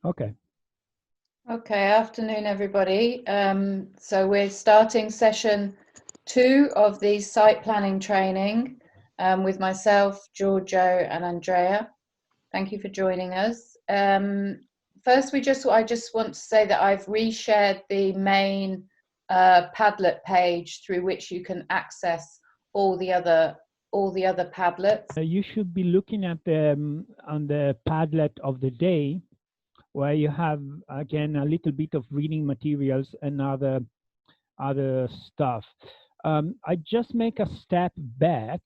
Okay. Okay, afternoon, everybody. So we're starting session 2 of the site planning training with myself, Giorgio, and Andrea. Thank you for joining us. First, I just want to say that I've reshared the main Padlet page through which you can access all the other Padlets. You should be looking at the on the Padlet of the day, where you have again a little bit of reading materials and other stuff. I just make a step back.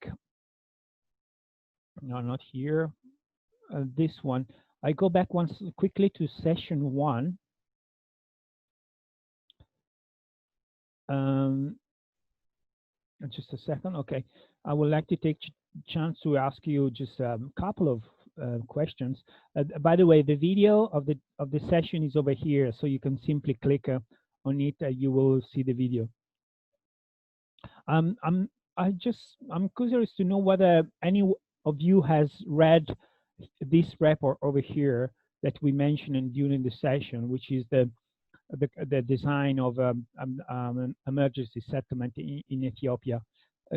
No, not here. This one. I go back once quickly to session 1. Just a second. Okay, I would like to take chance to ask you just a couple of questions. By the way, the video of the session is over here, so you can simply click on it. You will see the video. I'm curious to know whether any of you has read this report over here that we mentioned during the session, which is the design of an emergency settlement in Ethiopia.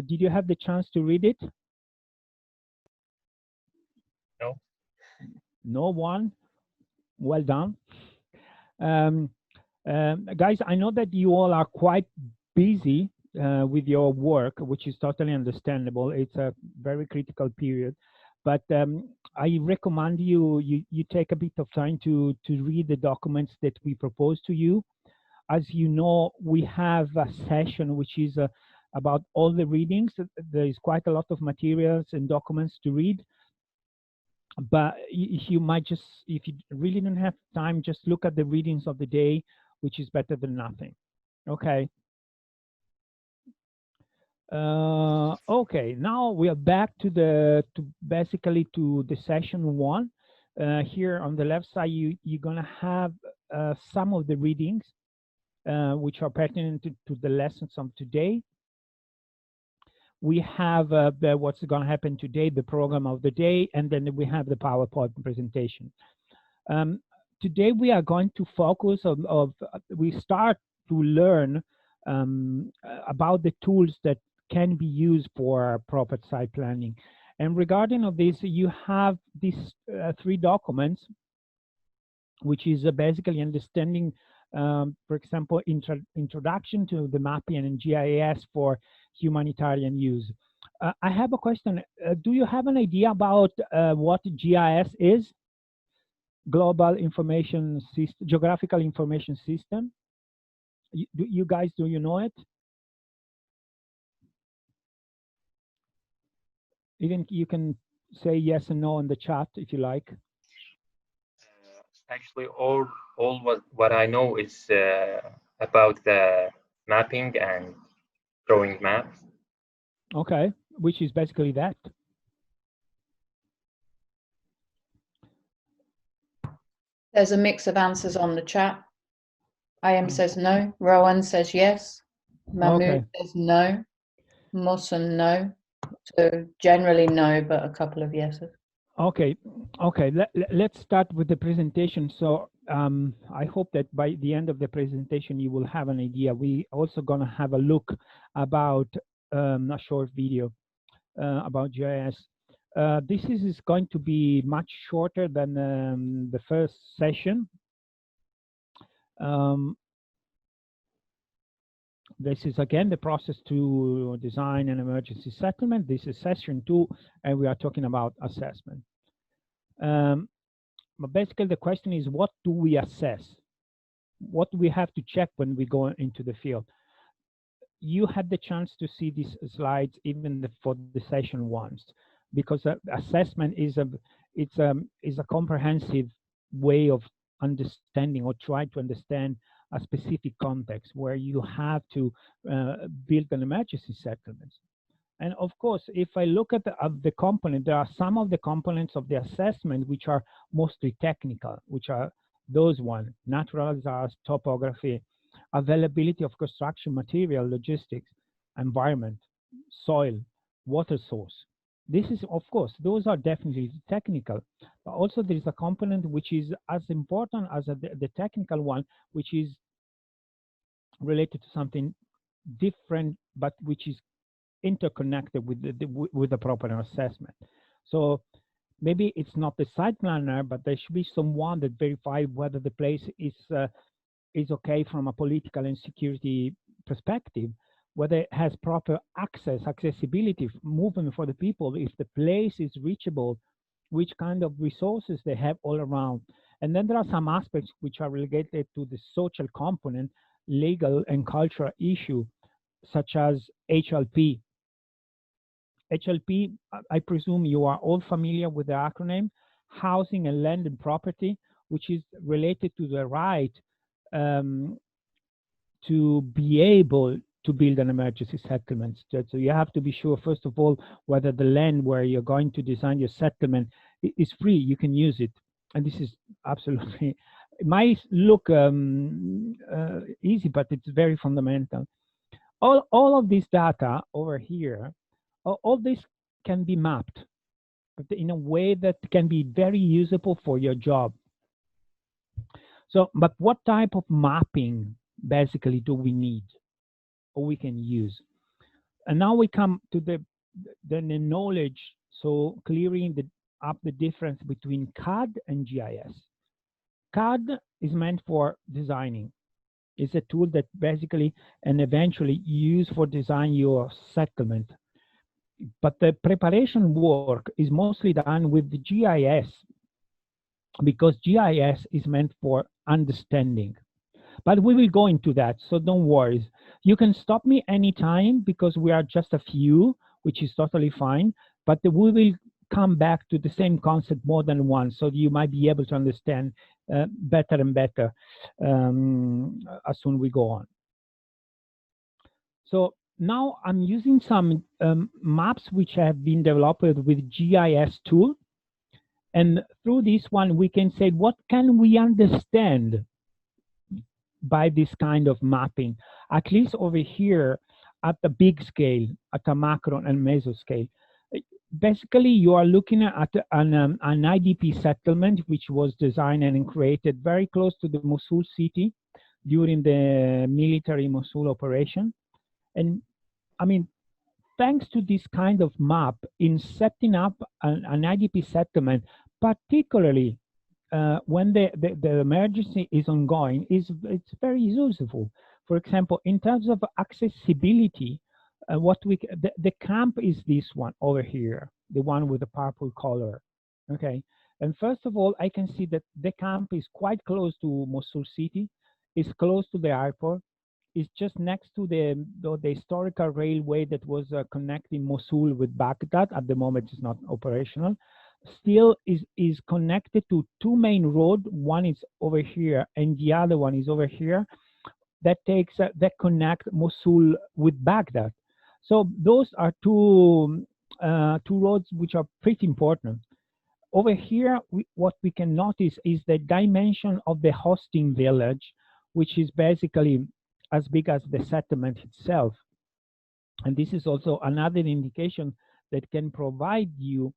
Did you have the chance to read it? No. No one? Well done. Guys, I know that you all are quite busy with your work, which is totally understandable. It's a very critical period. But I recommend you take a bit of time to read the documents that we propose to you. As you know, we have a session which is about all the readings. There is quite a lot of materials and documents to read. But if you really don't have time, just look at the readings of the day, which is better than nothing. Okay. Okay, now we are back to basically to the session 1. Here on the left side, you're gonna have some of the readings which are pertinent to the lessons of today. We have what's going to happen today, the program of the day, and then we have the PowerPoint presentation. Today we are going to focus we start to learn about the tools that can be used for proper site planning. And regarding of this, you have these 3 documents, which is basically understanding, for example, introduction to the mapping and GIS for humanitarian use. I have a question. Do you have an idea about what GIS is? Global Information System, Geographical Information System. You guys, do you know it? Even you can say yes and no in the chat if you like. Actually, all what I know is about the mapping and drawing maps. Okay, which is basically that. There's a mix of answers on the chat. IM says no. Rowan says yes. Mahmoud says no. Mohsen no. So generally no, but a couple of yeses. Okay, okay. Let's start with the presentation. So I hope that by the end of the presentation you will have an idea. We also gonna have a look about a short video about GIS. This is going to be much shorter than the first session. This is again the process to design an emergency settlement. This is session 2, and we are talking about assessment. But basically the question is, what do we assess? What do we have to check when we go into the field? You had the chance to see these slides even for the session 1s, because assessment is a comprehensive way of understanding or try to understand a specific context where you have to build an emergency settlement. And of course, if I look at the component, there are some of the components of the assessment which are mostly technical, which are those one: natural hazards, topography, availability of construction material, logistics, environment, soil, water source, This is, of course, those are definitely technical, but also there is a component which is as important as the technical one, which is related to something different, but which is interconnected with with the proper assessment. So maybe it's not the site planner, but there should be someone that verify whether the place is okay from a political and security perspective, whether it has proper accessibility, movement for the people, if the place is reachable, which kind of resources they have all around. And then there are some aspects which are related to the social component, legal and cultural issue, such as HLP. HLP, I presume you are all familiar with the acronym, Housing and Land and Property, which is related to the right to be able to build an emergency settlement. So you have to be sure, first of all, whether the land where you're going to design your settlement is free, you can use it. And this is absolutely, it might look easy, but it's very fundamental. All of this data over here, all this can be mapped, but in a way that can be very usable for your job. So, but what type of mapping basically do we need or we can use? And now we come to the knowledge, so clearing up the difference between CAD and GIS. CAD is meant for designing. It's a tool that basically and eventually use for design your settlement. But the preparation work is mostly done with the GIS, because GIS is meant for understanding. But we will go into that, so don't worry. You can stop me anytime because we are just a few, which is totally fine, but we will come back to the same concept more than once, so you might be able to understand better and better as soon we go on. So now I'm using some maps which have been developed with GIS tool. And through this one, we can say, what can we understand by this kind of mapping, at least over here at the big scale, at the macro and meso scale. Basically, you are looking at an IDP settlement, which was designed and created very close to the Mosul city during the military Mosul operation. And I mean, thanks to this kind of map in setting up an IDP settlement, particularly when the emergency is ongoing, it's very useful. For example, in terms of accessibility, the camp is this one over here, the one with the purple color. Okay, and first of all, I can see that the camp is quite close to Mosul city. It's close to the airport. It's just next to the historical railway that was connecting Mosul with Baghdad. At the moment, it's not operational. Still is connected to two main roads. One is over here, and the other one is over here. That connect Mosul with Baghdad. So those are two roads which are pretty important. Over here, what we can notice is the dimension of the hosting village, which is basically as big as the settlement itself. And this is also another indication that can provide you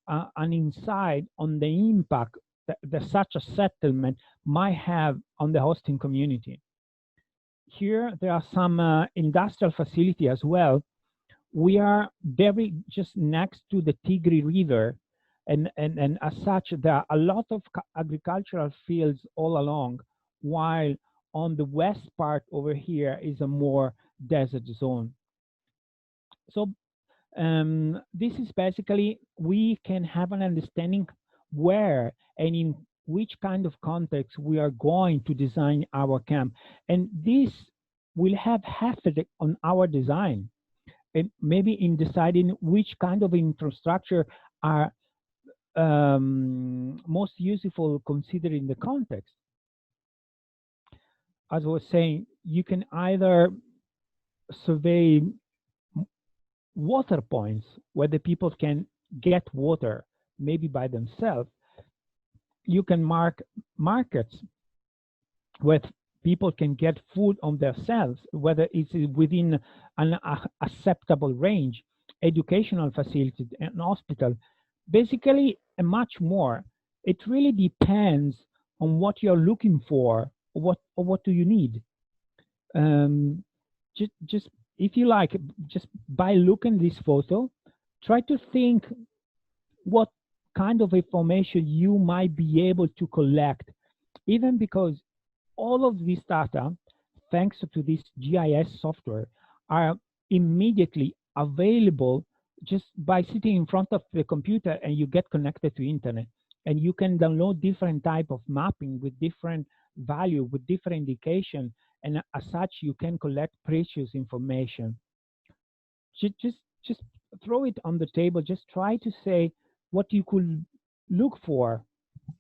an insight on the impact that such a settlement might have on the hosting community. Here, there are some industrial facility as well. We are very just next to the Tigris River, and as such, there are a lot of agricultural fields all along, while on the west part over here is a more desert zone. So this is basically, we can have an understanding where and in which kind of context we are going to design our camp. And this will have effect on our design, and maybe in deciding which kind of infrastructure are most useful considering the context. As I was saying, you can either survey water points where the people can get water, maybe by themselves. You can mark markets where people can get food on themselves, whether it's within an acceptable range. educational facilities, and hospital, basically, and much more. It really depends on what you're looking for, or what do you need. Um, just if you like, just by looking this photo, try to think what kind of information you might be able to collect, even because all of this data, thanks to this GIS software, are immediately available just by sitting in front of the computer, and you get connected to internet, and you can download different type of mapping with different value, with different indication, and as such you can collect precious information. Just throw it on the table. Just try to say what you could look for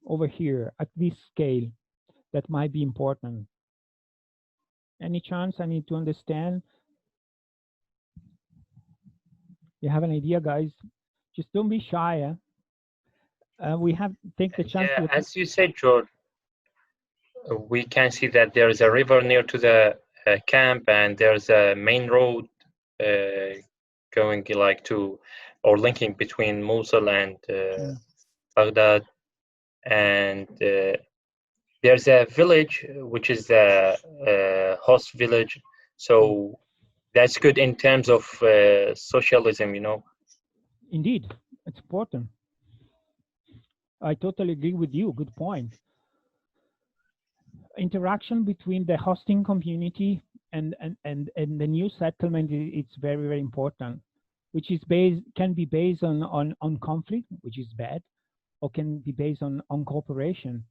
over here at this scale that might be important. Any chance I need to understand? You have an idea, guys? Just don't be shy. We have take the chance Yeah, to. as you said, George, we can see that there is a river near to the camp, and there's a main road going like to, or linking between Mosul and Baghdad, and there's a village which is the host village. So that's good in terms of socialism, you know. Indeed, it's important. I totally agree with you. Good point. Interaction between the hosting community and the new settlement, it's very, very important, which is can be based on conflict, which is bad, or can be based on cooperation.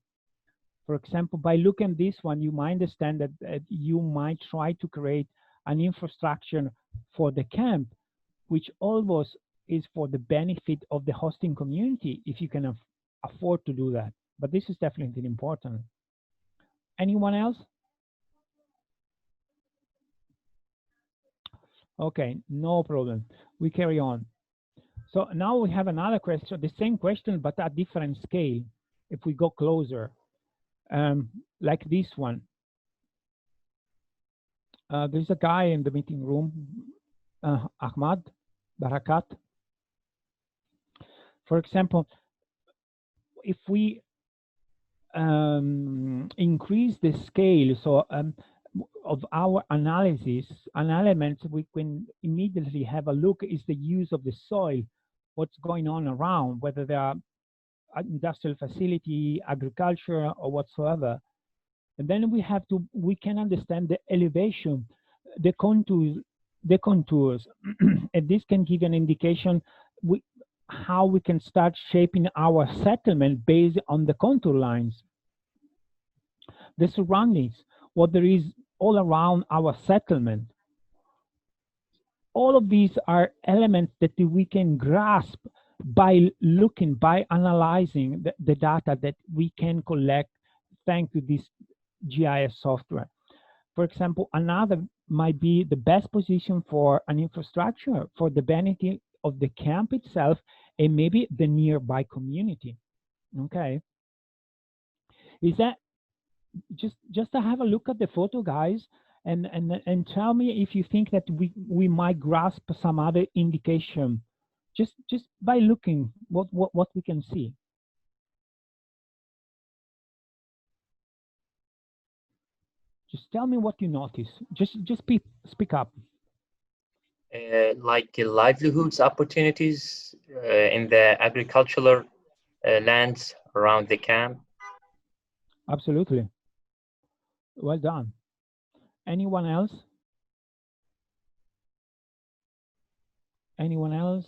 For example, by looking at this one, you might understand that you might try to create an infrastructure for the camp, which always is for the benefit of the hosting community, if you can afford to do that. But this is definitely important. Anyone else? Okay, no problem. We carry on. So now we have another question, the same question, but at different scale. If we go closer, like this one. There's a guy in the meeting room, Ahmad Barakat. For example, if we increase the scale of our analysis, an element we can immediately have a look is the use of the soil, what's going on around, whether there are industrial facility, agriculture, or whatsoever. And then we can understand the elevation, the contours, and this can give an indication how we can start shaping our settlement based on the contour lines. The surroundings, what there is all around our settlement. All of these are elements that we can grasp by looking, by analyzing the data that we can collect thanks to this GIS software. For example, another might be the best position for an infrastructure for the benefit of the camp itself and maybe the nearby community. Okay. Is that just to have a look at the photo, guys, and tell me if you think that we might grasp some other indication just by looking what we can see. Just tell me what you notice. Just speak up. Like livelihoods opportunities in the agricultural lands around the camp. Absolutely. Well done. Anyone else? Anyone else?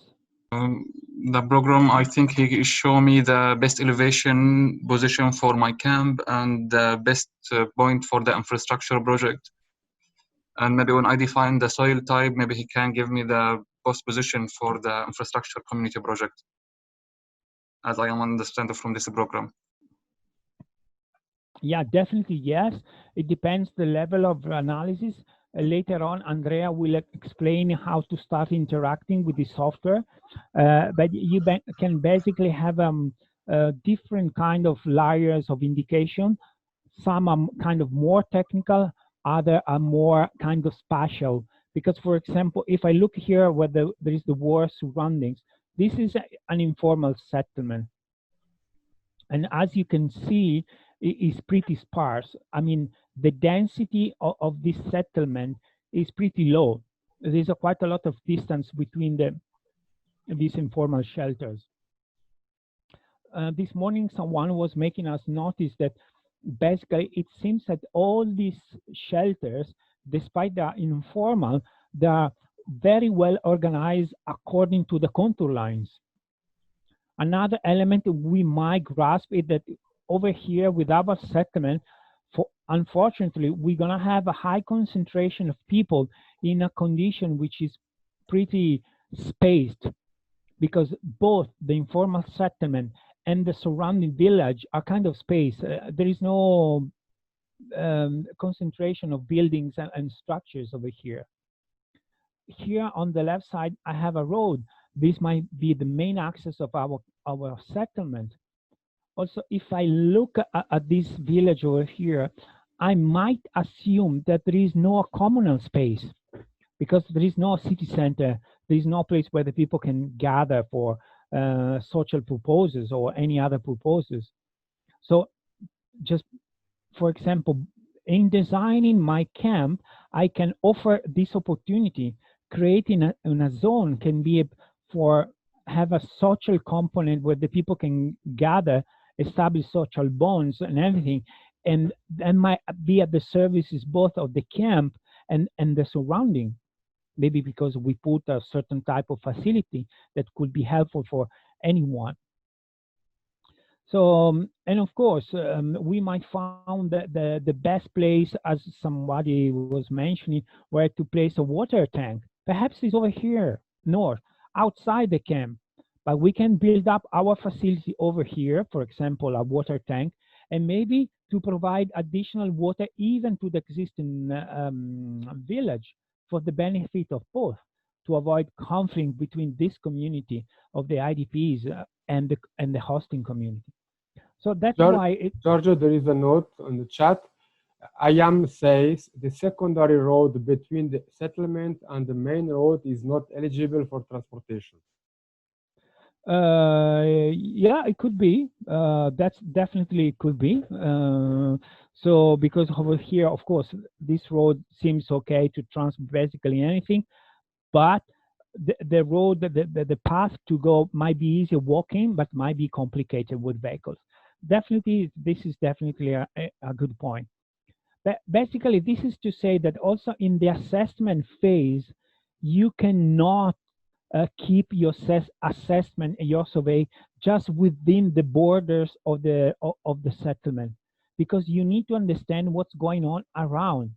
The program, I think he show me the best elevation position for my camp and the best point for the infrastructure project. And maybe when I define the soil type, maybe he can give me the best position for the infrastructure community project, as I understand from this program. Yeah, definitely yes. It depends the level of analysis. Later on, Andrea will explain how to start interacting with the software. But you can basically have different kind of layers of indication. Some are kind of more technical, other are more kind of spatial, Because, for example, if I look here where there is the war surroundings, this is an informal settlement. And as you can see, it is pretty sparse. I mean, the density of this settlement is pretty low. There's quite a lot of distance between these informal shelters. This morning, someone was making us notice that basically it seems that all these shelters, despite they are informal, they are very well organized according to the contour lines. Another element we might grasp is that over here with our settlement, unfortunately, we're going to have a high concentration of people in a condition which is pretty spaced, because both the informal settlement and the surrounding village are kind of spaced. There is no concentration of buildings and structures over here. Here on the left side, I have a road. This might be the main access of our settlement. Also, if I look at this village over here, I might assume that there is no communal space, because there is no city center. There is no place where the people can gather for social purposes or any other purposes. So just, for example, in designing my camp, I can offer this opportunity. Creating a zone can be have a social component where the people can gather, establish social bonds and everything, and might be at the services both of the camp and the surrounding. Maybe because we put a certain type of facility that could be helpful for anyone. So, and of course, we might find that the best place, as somebody was mentioning, where to place a water tank. Perhaps it's over here, north, outside the camp. But we can build up our facility over here, for example, a water tank, and maybe to provide additional water even to the existing village, for the benefit of both, to avoid conflict between this community of the IDPs and the hosting community. So that's why Giorgio, there is a note on the chat. IAM says the secondary road between the settlement and the main road is not eligible for transportation. Yeah, it could be. That's definitely could be. So because over here, of course, this road seems okay to transport basically anything, but the road, the path to go might be easier walking, but might be complicated with vehicles. Definitely, this is definitely a good point. But basically, this is to say that also in the assessment phase, you cannot keep your assessment and your survey just within the borders of the settlement, because you need to understand what's going on around.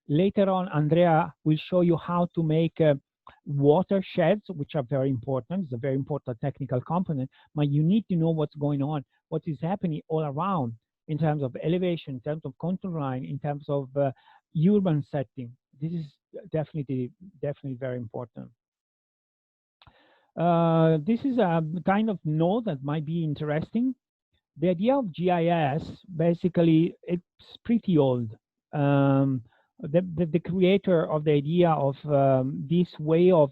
Later on, Andrea will show you how to make watersheds, which are very important. It's a very important technical component, but you need to know what's going on, what is happening all around in terms of elevation, in terms of contour line, in terms of urban setting. This is definitely very important. This is a kind of note that might be interesting. The idea of GIS, basically, it's pretty old. The creator of the idea of this way of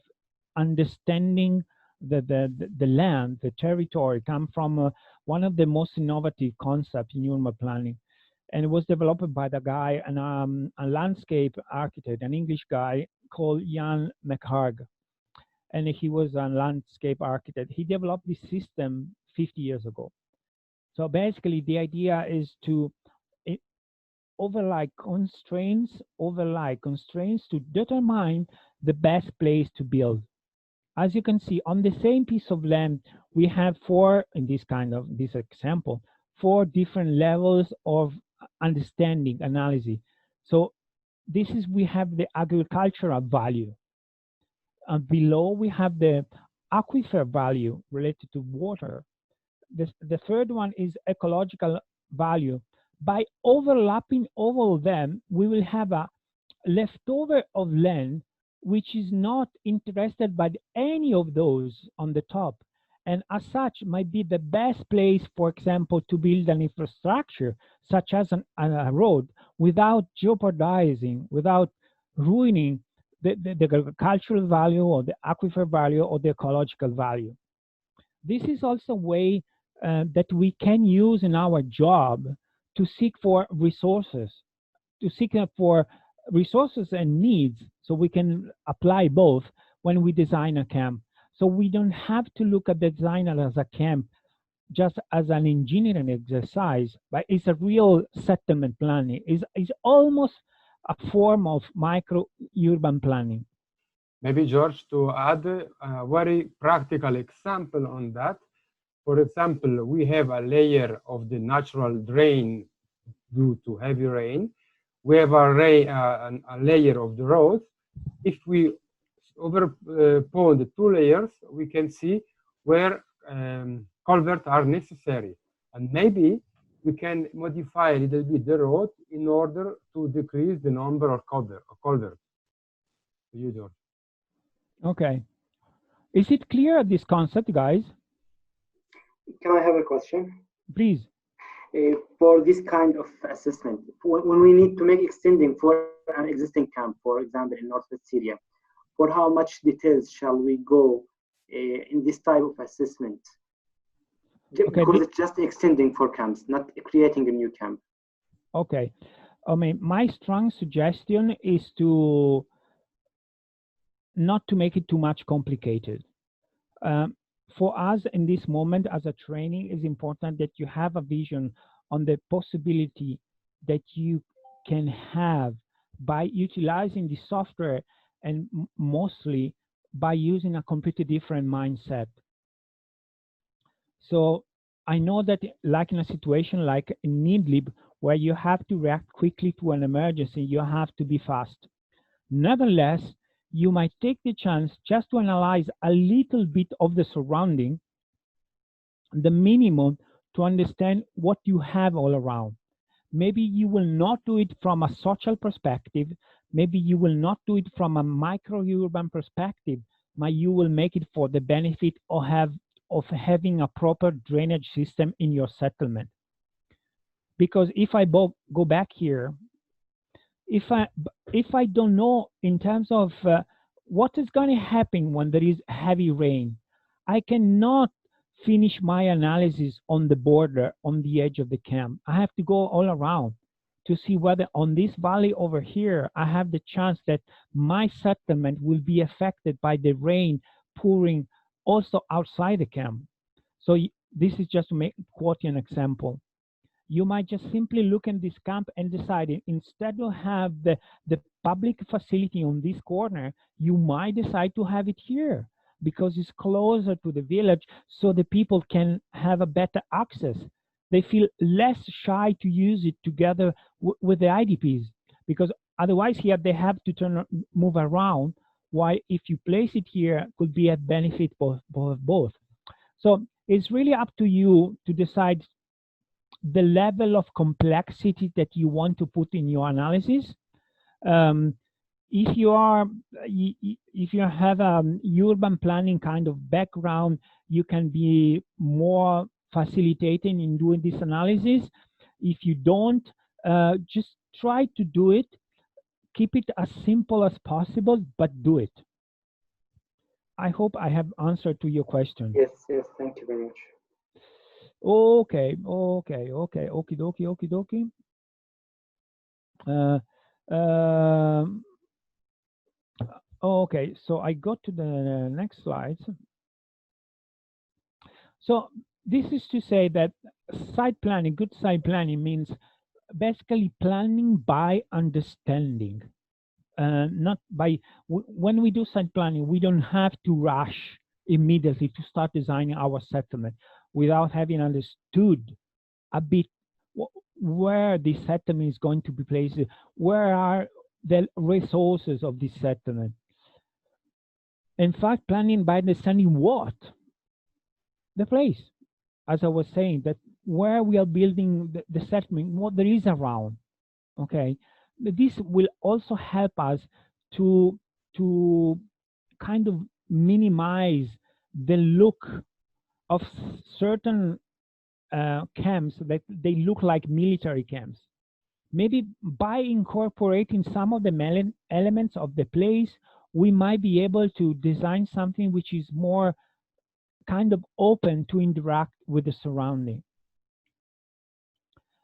understanding the land, the territory, come from one of the most innovative concepts in urban planning. And it was developed by the guy, a landscape architect, an English guy called Jan McHarg. And he was a landscape architect. He developed this system 50 years ago. So basically, the idea is to overlay constraints to determine the best place to build. As you can see, on the same piece of land, we have in this example, 4 different levels of understanding, analysis. So we have the agricultural value. And below, we have the aquifer value related to water. The third one is ecological value. By overlapping all of them, we will have a leftover of land which is not interested by any of those on the top, and as such might be the best place, for example, to build an infrastructure such as a road, without jeopardizing, without ruining the agricultural value or the aquifer value or the ecological value. This is also a way that we can use in our job to seek for resources, and needs, so we can apply both when we design a camp. So we don't have to look at the design as a camp just as an engineering exercise, but it's a real settlement planning. It's almost a form of micro-urban planning. Maybe, George, to add a very practical example on that. For example, we have a layer of the natural drain due to heavy rain. We have a layer of the road. If we overpone the two layers, we can see where culverts are necessary. And maybe we can modify a little bit the road in order to decrease the number of culverts. You, George. Okay. Is it clear, this concept, guys? Can I have a question? Please. For this kind of assessment, when we need to make extending for an existing camp, for example, in Northwest Syria, for how much details shall we go in this type of assessment? Okay, because it's just extending for camps, not creating a new camp. Okay. I mean, my strong suggestion is to not to make it too much complicated. For us in this moment as a training, it's important that you have a vision on the possibility that you can have by utilizing the software, and mostly by using a completely different mindset. So I know that, like in a situation like in NeedLib, where you have to react quickly to an emergency, you have to be fast. Nevertheless, you might take the chance just to analyze a little bit of the surrounding, the minimum, to understand what you have all around. Maybe you will not do it from a social perspective. Maybe you will not do it from a micro-urban perspective, but you will make it for the benefit of having a proper drainage system in your settlement. Because if I go back here, if I don't know in terms of what is going to happen when there is heavy rain, I cannot finish my analysis on the border, on the edge of the camp. I have to go all around to see whether on this valley over here, I have the chance that my settlement will be affected by the rain pouring also outside the camp. So this is just to quote an example. You might just simply look in this camp and decide, instead of have the public facility on this corner, you might decide to have it here because it's closer to the village, so the people can have a better access. They feel less shy to use it together with the IDPs, because otherwise here they have to move around, while if you place it here, could be a benefit for both. So it's really up to you to decide the level of complexity that you want to put in your analysis. If you have a urban planning kind of background, you can be more facilitating in doing this analysis. If you don't, just try to do it. Keep it as simple as possible, but do it. I hope I have answered to your question. Yes, thank you very much. Okay, okie dokie. Okay, so I go to the next slides. So this is to say that site planning, good site planning, means basically planning by understanding. Not by, when we do site planning, we don't have to rush immediately to start designing our settlement without having understood a bit where this settlement is going to be placed, where are the resources of this settlement. In fact, planning by understanding what? The place, as I was saying, that where we are building the settlement, what there is around, okay? This will also help us to kind of minimize the look of certain camps that they look like military camps. Maybe by incorporating some of the elements of the place we might be able to design something which is more kind of open to interact with the surrounding.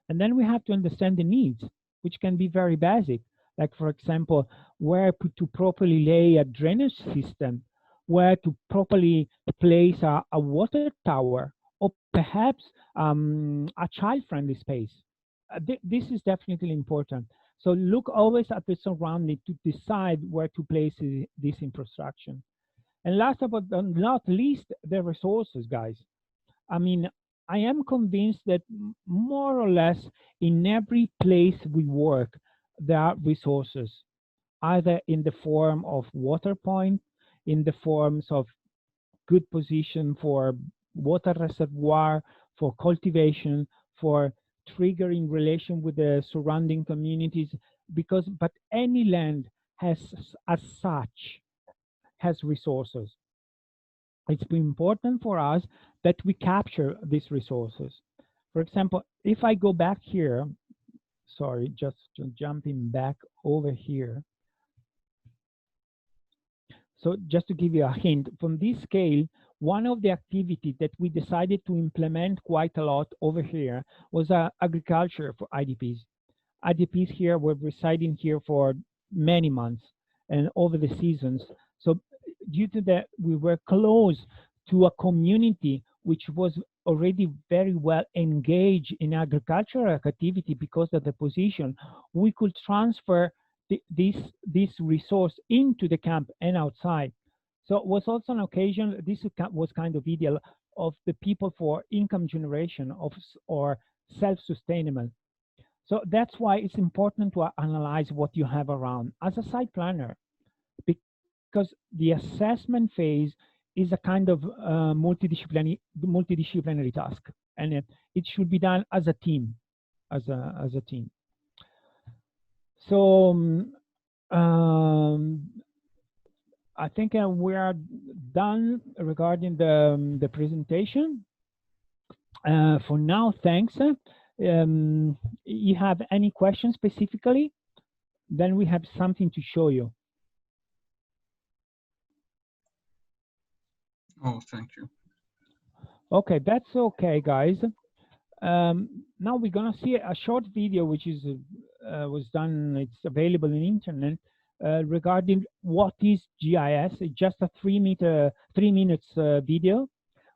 And then we have to understand the needs, which can be very basic. Like, for example, where to properly lay a drainage system, where to properly place a water tower, or perhaps a child-friendly space. This is definitely important. So look always at the surrounding to decide where to place this infrastructure. And last but not least, the resources, guys. I mean, I am convinced that more or less in every place we work, there are resources, either in the form of water point, in the forms of good position for water reservoir, for cultivation, for triggering relation with the surrounding communities, but any land has, as such, has resources. It's important for us that we capture these resources. For example, if I go back here, sorry, just jumping back over here. So just to give you a hint, from this scale, one of the activities that we decided to implement quite a lot over here was agriculture for IDPs. IDPs here were residing here for many months and over the seasons. So due to that, we were close to a community which was already very well engaged in agricultural activity. Because of the position, we could transfer this resource into the camp and outside. So it was also an occasion, this was kind of ideal, of the people for income generation or self-sustainable. So that's why it's important to analyze what you have around as a site planner, because the assessment phase is a kind of multidisciplinary task, and it should be done as a team, as a team. So I think we are done regarding the presentation. For now, thanks. You have any questions specifically? Then we have something to show you. Oh, thank you. Okay, that's okay, guys. Now we're gonna see a short video which is was done. It's available on the internet regarding what is GIS. It's just a 3 minutes video.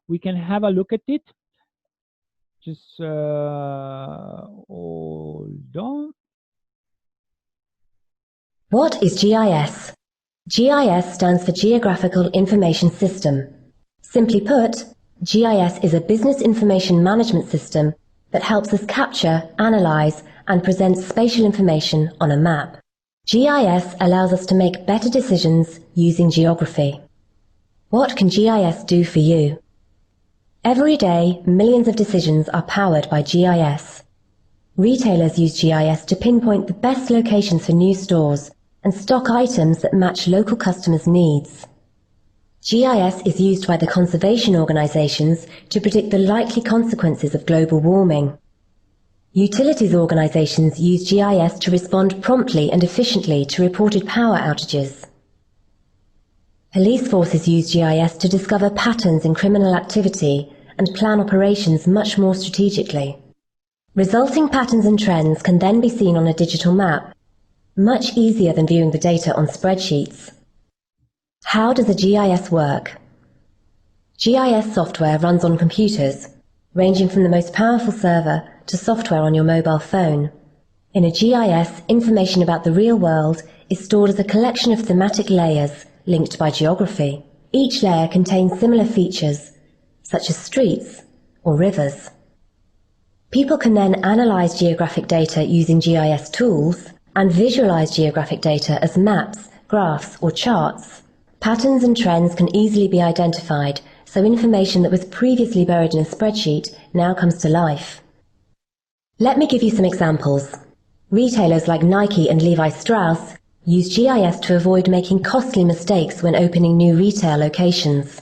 We can have a look at it. Just hold on. What is GIS? GIS stands for Geographical Information System. Simply put, GIS is a business information management system that helps us capture, analyze, and present spatial information on a map. GIS allows us to make better decisions using geography. What can GIS do for you? Every day, millions of decisions are powered by GIS. Retailers use GIS to pinpoint the best locations for new stores and stock items that match local customers' needs. GIS is used by the conservation organisations to predict the likely consequences of global warming. Utilities organisations use GIS to respond promptly and efficiently to reported power outages. Police forces use GIS to discover patterns in criminal activity and plan operations much more strategically. Resulting patterns and trends can then be seen on a digital map, much easier than viewing the data on spreadsheets. How does a GIS work? GIS software runs on computers, ranging from the most powerful server to software on your mobile phone. In a GIS, information about the real world is stored as a collection of thematic layers linked by geography. Each layer contains similar features, such as streets or rivers. People can then analyze geographic data using GIS tools and visualize geographic data as maps, graphs, or charts. Patterns and trends can easily be identified, so information that was previously buried in a spreadsheet now comes to life. Let me give you some examples. Retailers like Nike and Levi Strauss use GIS to avoid making costly mistakes when opening new retail locations.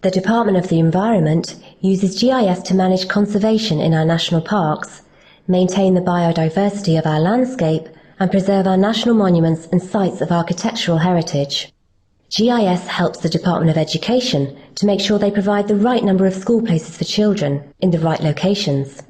The Department of the Environment uses GIS to manage conservation in our national parks, maintain the biodiversity of our landscape, and preserve our national monuments and sites of architectural heritage. GIS helps the Department of Education to make sure they provide the right number of school places for children in the right locations.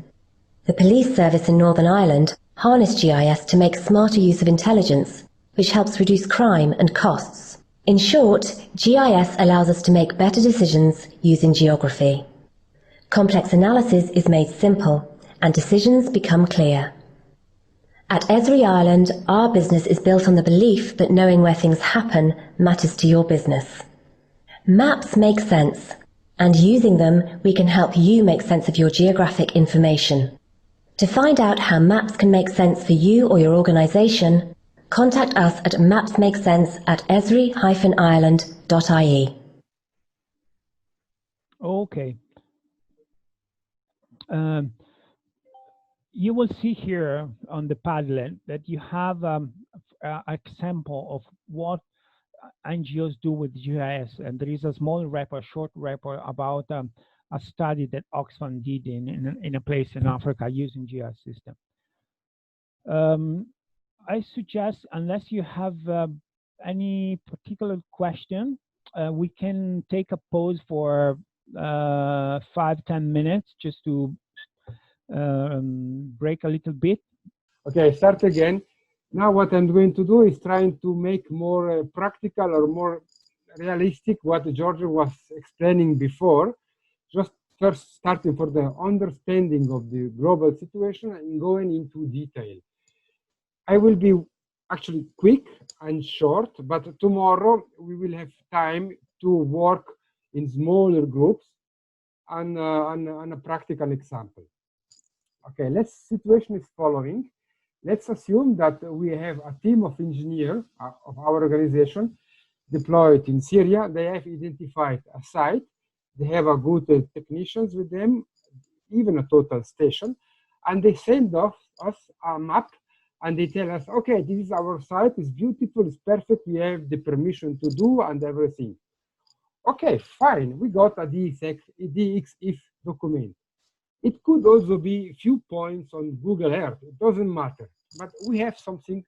The police service in Northern Ireland harness GIS to make smarter use of intelligence, which helps reduce crime and costs. In short, GIS allows us to make better decisions using geography. Complex analysis is made simple, and decisions become clear. At Esri Ireland, our business is built on the belief that knowing where things happen matters to your business. Maps make sense, and using them, we can help you make sense of your geographic information. To find out how maps can make sense for you or your organisation, contact us at mapsmakesense@esri-ireland.ie. Okay. You will see here on the Padlet that you have an example of what NGOs do with GIS, and there is a small report, short report about a study that Oxfam did in a place in Africa using GIS system. I suggest, unless you have any particular question, we can take a pause for 5-10 minutes just to break a little bit. Okay, start again. Now what I'm going to do is trying to make more practical or more realistic what George was explaining before. Just first starting for the understanding of the global situation and going into detail. I will be actually quick and short, but tomorrow we will have time to work in smaller groups on a practical example. Okay, situation is following. Let's assume that we have a team of engineers of our organization deployed in Syria. They have identified a site. They have a good technicians with them, even a total station, and they send us a map, and they tell us, okay, this is our site. It's beautiful. It's perfect. We have the permission to do and everything. Okay, fine. We got a DXIF document. It could also be a few points on Google Earth. It doesn't matter. But we have something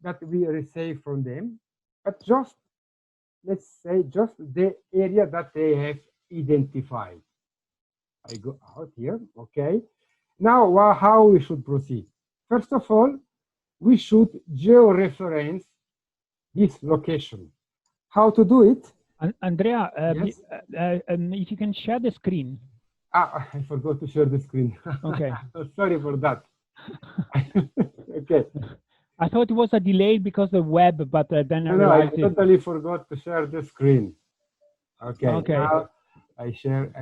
that we receive from them. But just, let's say, just the area that they have identified. I go out here, okay. Now, how we should proceed? First of all, we should georeference this location. How to do it? Andrea, yes? If you can share the screen. I forgot to share the screen. Okay. Sorry for that. Okay. I thought it was a delay because of the web, but then I totally forgot to share the screen. Okay. Okay. Now I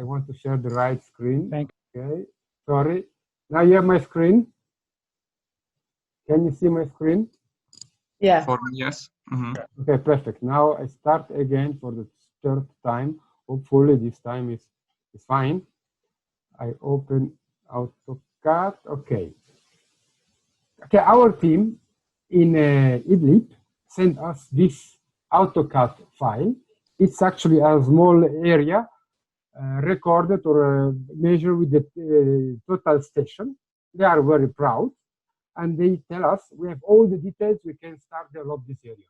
want to share the right screen. Thank you. Okay. Sorry. Now you have my screen. Can you see my screen? Yeah. For me, yes. Mm-hmm. Okay, perfect. Now I start again for the third time. Hopefully this time is fine. I open AutoCAD. Okay. Okay, our team in Idlib sent us this AutoCAD file. It's actually a small area recorded or measured with the total station. They are very proud, and they tell us we have all the details. We can start develop this area.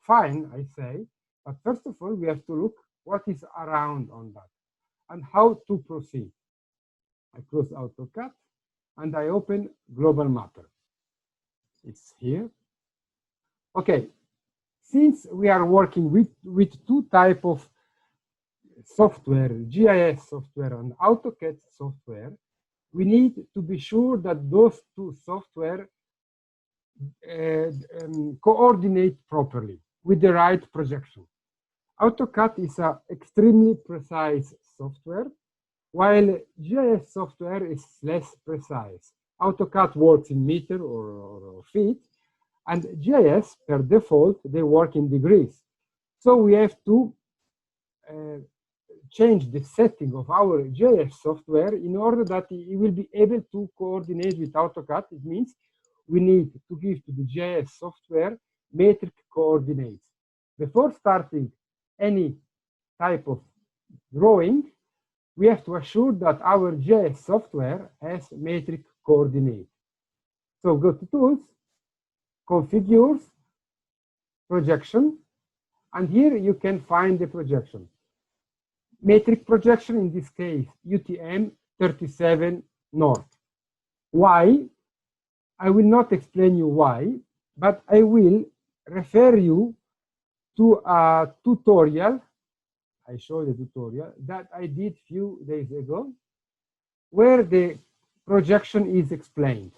Fine, I say, but first of all, we have to look what is around on that and how to proceed. I close AutoCAD and I open Global Mapper. It's here. Okay, since we are working with two types of software, GIS software and AutoCAD software, we need to be sure that those two software coordinate properly with the right projection. AutoCAD is an extremely precise software, while GIS software is less precise. AutoCAD works in meter or feet, and GIS, per default, they work in degrees. So we have to change the setting of our GIS software in order that it will be able to coordinate with AutoCAD. It means we need to give to the GIS software metric coordinates. Before starting any type of drawing, we have to assure that our GIS software has metric coordinates. So go to Tools, Configures, Projection, And here you can find the projection. Metric projection, in this case, UTM 37 north. Why? I will not explain you why, but I will refer you to a tutorial. I show the tutorial that I did few days ago, where the projection is explained.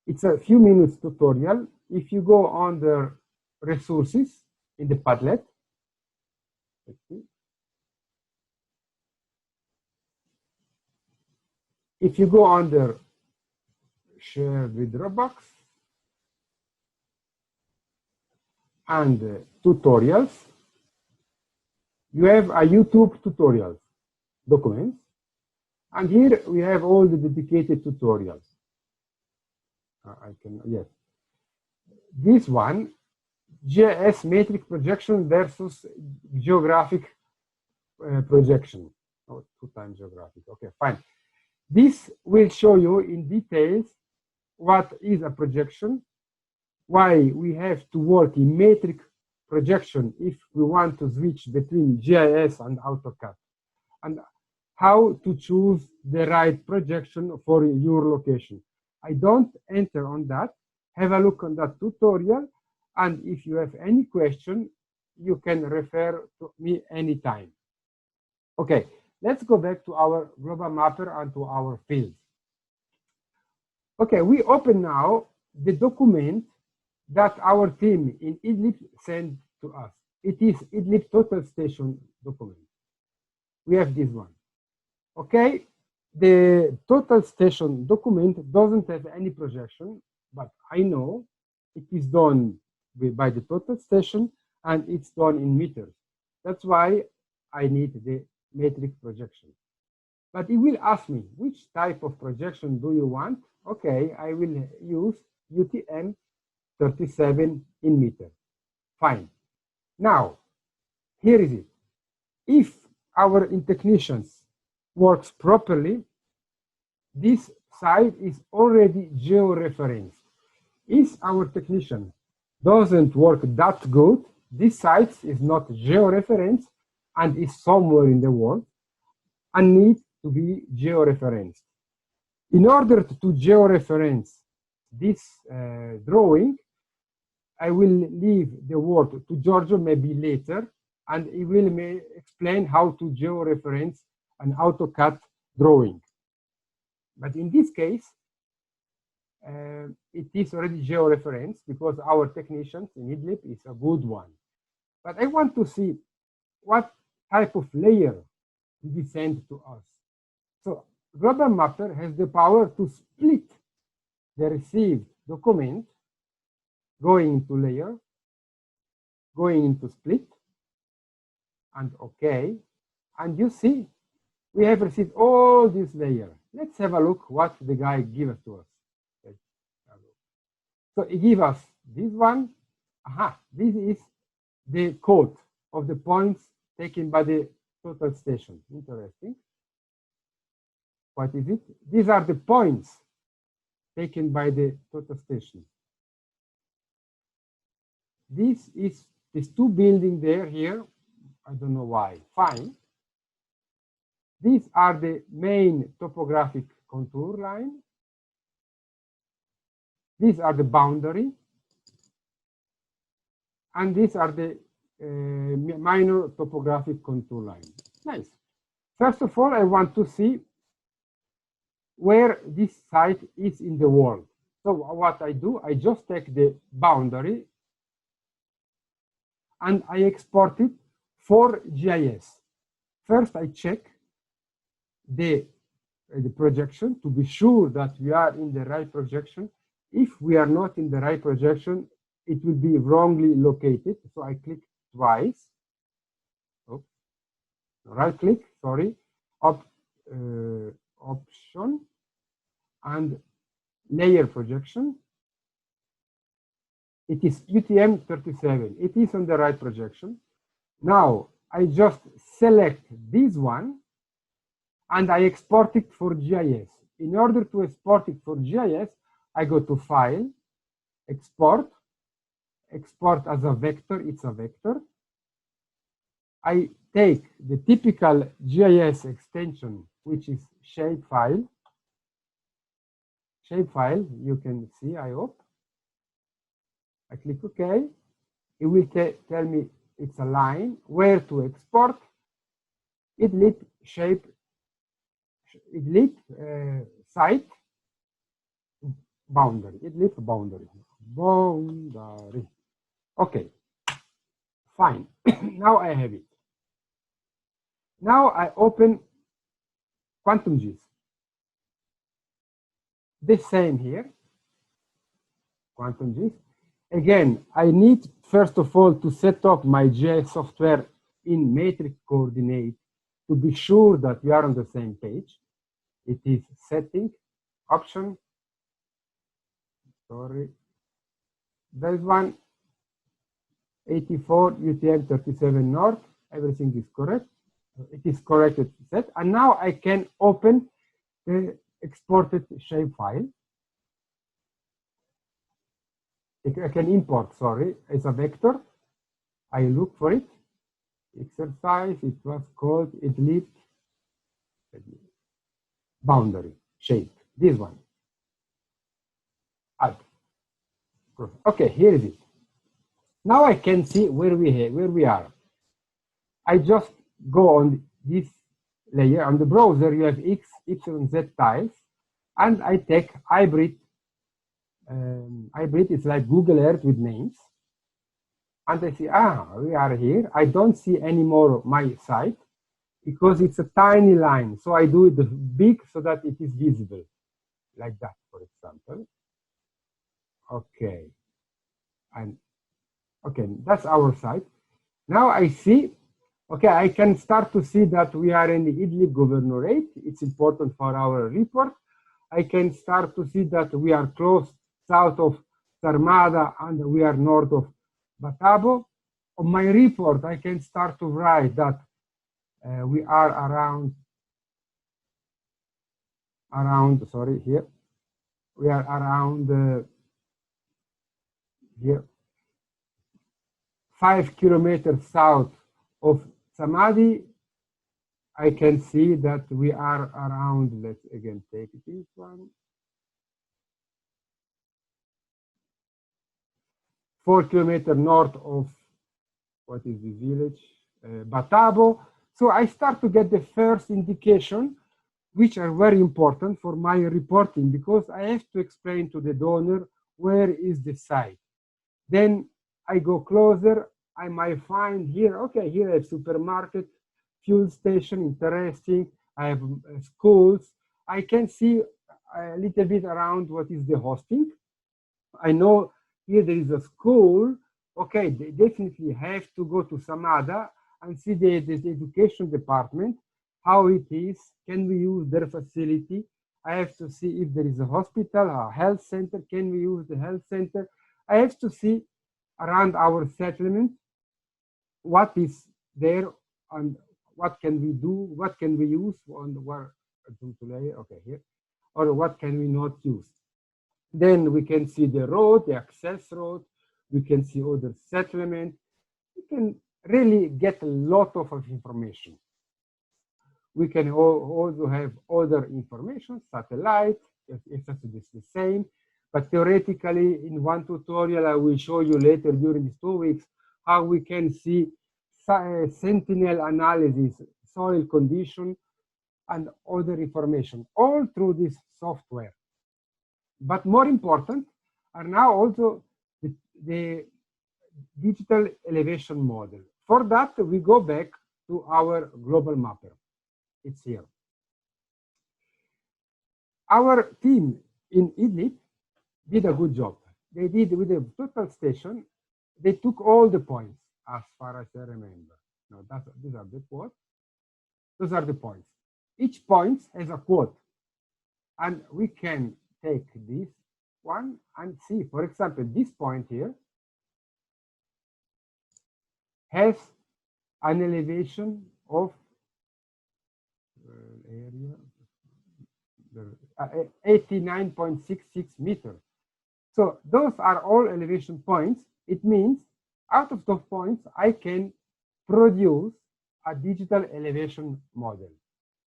It's a few minutes tutorial. If you go under resources in the Padlet, if you go under shared with Dropbox and tutorials, you have a YouTube tutorial document, and here we have all the dedicated tutorials. Yes. This one, GIS metric projection versus geographic projection. Oh, 2 times geographic. Okay, fine. This will show you in details what is a projection, why we have to work in metric projection if we want to switch between GIS and AutoCAD, and how to choose the right projection for your location. I don't enter on that. Have a look on that tutorial, and if you have any question, you can refer to me anytime. Okay, let's go back to our global mapper and to our fields. Okay, we open now the document that our team in Idlib sent to us. It is Idlib Total Station document. We have this one. Okay, the Total Station document doesn't have any projection, but I know it is done by the Total Station and it's done in meters. That's why I need the metric projection. But it will ask me, which type of projection do you want? Okay, I will use UTM 37 in meter. Fine. Now, here is it. If our technicians works properly, this site is already georeferenced. If our technician doesn't work that good, this site is not georeferenced and is somewhere in the world and needs to be georeferenced. In order to georeference this drawing, I will leave the word to Giorgio maybe later, and he will explain how to georeference an AutoCAD drawing. But in this case, it is already georeferenced because our technicians in Idlib is a good one. But I want to see what type of layer did he send to us. So Global Mapper has the power to split the received document, going into layer, going into split, and OK. And you see, we have received all these layers. Let's have a look what the guy gave to us. So he gave us this one. Aha, this is the code of the points taken by the total station. Interesting. What is it? These are the points taken by the total station. This is these 2 buildings there here. I don't know why. Fine. These are the main topographic contour line. These are the boundary. And these are the minor topographic contour line. Nice. First of all, I want to see where this site is in the world. So what I do, I just take the boundary and I export it for GIS. First, I check the projection to be sure that we are in the right projection. If we are not in the right projection, it will be wrongly located. So I click twice. Oops. Right click, sorry, option and layer projection. It is UTM 37. It is on the right projection. Now I just select this one and I export it for GIS. In order to export it for GIS, I go to File, Export, Export as a vector. It's a vector. I take the typical GIS extension, which is shapefile. Shapefile, you can see, I hope. I click OK. It will tell me it's a line, where to export. Idlib shape, Idlib site boundary. Idlib boundary. Boundary. Okay, fine. Now I have it. Now I open QuantumGIS. The same here. QuantumGIS. Again, I need first of all to set up my GIS software in metric coordinate to be sure that we are on the same page. It is setting, option. Sorry. There's one 84 UTM 37 North. Everything is correct. It is corrected set. And now I can open the exported shapefile. I can import, sorry, as a vector. I look for it. Exercise, it was called Idlib boundary shape. This one. Add. Okay, here is it. Now I can see where we are. I just go on this layer. On the browser, you have X, Y, Z tiles, and I take hybrid. Hybrid is like Google Earth with names. And I see, we are here. I don't see anymore my site because it's a tiny line. So I do it big so that it is visible, like that, for example. Okay. And okay, that's our site. Now I see, okay, I can start to see that we are in the Idlib governorate. It's important for our report. I can start to see that we are close south of Sarmada and we are north of Batabo. On my report, I can start to write that we are sorry, here. We are around here, 5 kilometers south of Samadhi. I can see that we are around, let's again take this one, 4 kilometers north of, what is the village? Batabo. So I start to get the first indication, which are very important for my reporting, because I have to explain to the donor where is the site. Then I go closer, I might find here, okay, here I have supermarket, fuel station, interesting. I have schools. I can see a little bit around what is the hosting. I know here there is a school. Okay, they definitely have to go to Samada and see the education department, how it is, can we use their facility. I have to see if there is a hospital, a health center, can we use the health center. I have to see around our settlement, what is there and what can we do, what can we use on the where, okay, here, or what can we not use. Then we can see the road, the access road, we can see other settlement. We can really get a lot of information. We can also have other information, satellite, it's the same. But theoretically, in one tutorial, I will show you later during these 2 weeks how we can see sentinel analysis, soil condition, and other information, all through this software. But more important are now also the digital elevation model. For that, we go back to our global mapper. It's here. Our team in Idlib did a good job. They did with the total station, they took all the points as far as I remember. Now these are the quotes. Those are the points. Each point has a quote. And we can take this one and see, for example, this point here has an elevation of 89.66 meters. So those are all elevation points. It means out of those points, I can produce a digital elevation model.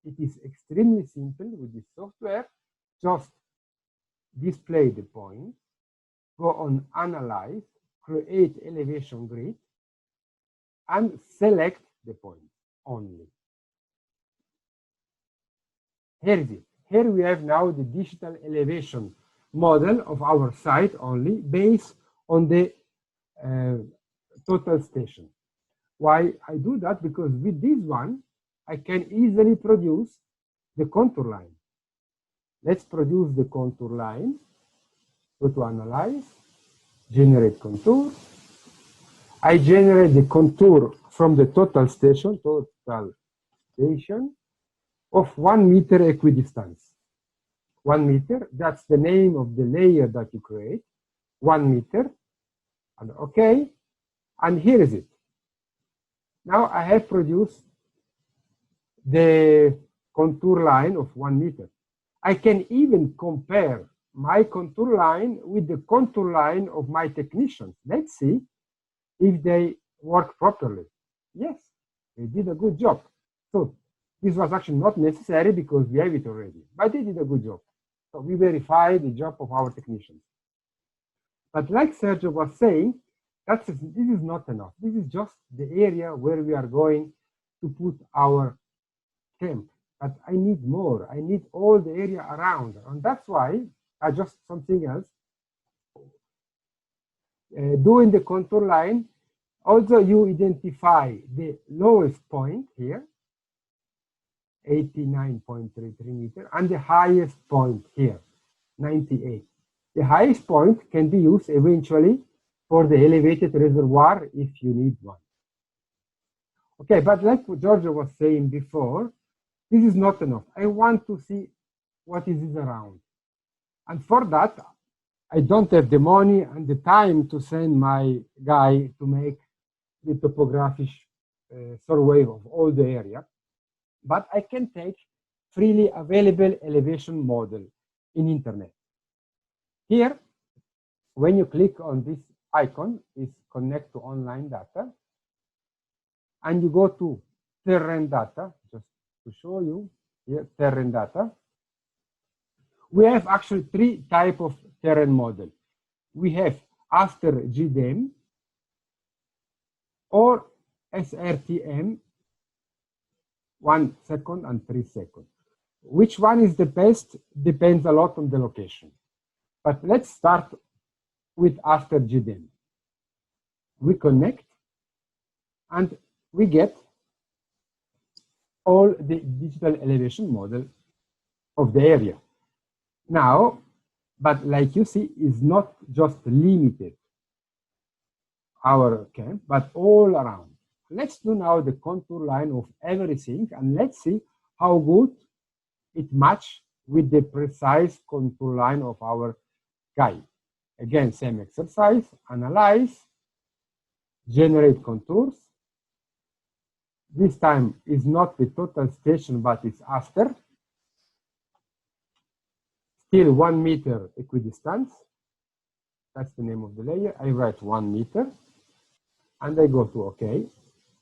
It is extremely simple with this software. Just display the point, go on Analyze, create elevation grid, and select the point only. Here it is. Here we have now the digital elevation model of our site only based on the total station. Why I do that? Because with this one, I can easily produce the contour line. Let's produce the contour line. Go to Analyze, generate contour. I generate the contour from the total station of 1 meter equidistance. 1 meter, that's the name of the layer that you create. 1 meter, and okay, and here is it. Now I have produced the contour line of 1 meter. I can even compare my contour line with the contour line of my technicians. Let's see if they work properly. Yes, they did a good job. So this was actually not necessary because we have it already, but they did a good job. So we verify the job of our technicians. But like Sergio was saying, this is not enough. This is just the area where we are going to put our camp. But I need more. I need all the area around. And that's why I just something else. Doing the contour line, also you identify the lowest point here, 89.33 meters, and the highest point here, 98. The highest point can be used eventually for the elevated reservoir if you need one. Okay, but like what Giorgio was saying before, this is not enough. I want to see what is around. And for that, I don't have the money and the time to send my guy to make the topographic survey of all the area. But I can take freely available elevation model in internet. Here, when you click on this icon, is connect to online data, and you go to terrain data, just to show you here, terrain data. We have actually 3 types of terrain model. We have after GDEM or SRTM, 1 second and 3 seconds. Which one is the best depends a lot on the location. But let's start with after GDEM. We connect and we get all the digital elevation model of the area. Now, but like you see, is not just limited our camp, but all around. Let's do now the contour line of everything, and let's see how good it matches with the precise contour line of our guy. Again, same exercise, analyze, generate contours. This time is not the total station, but it's after. Still 1 meter equidistance. That's the name of the layer. I write 1 meter, and I go to OK.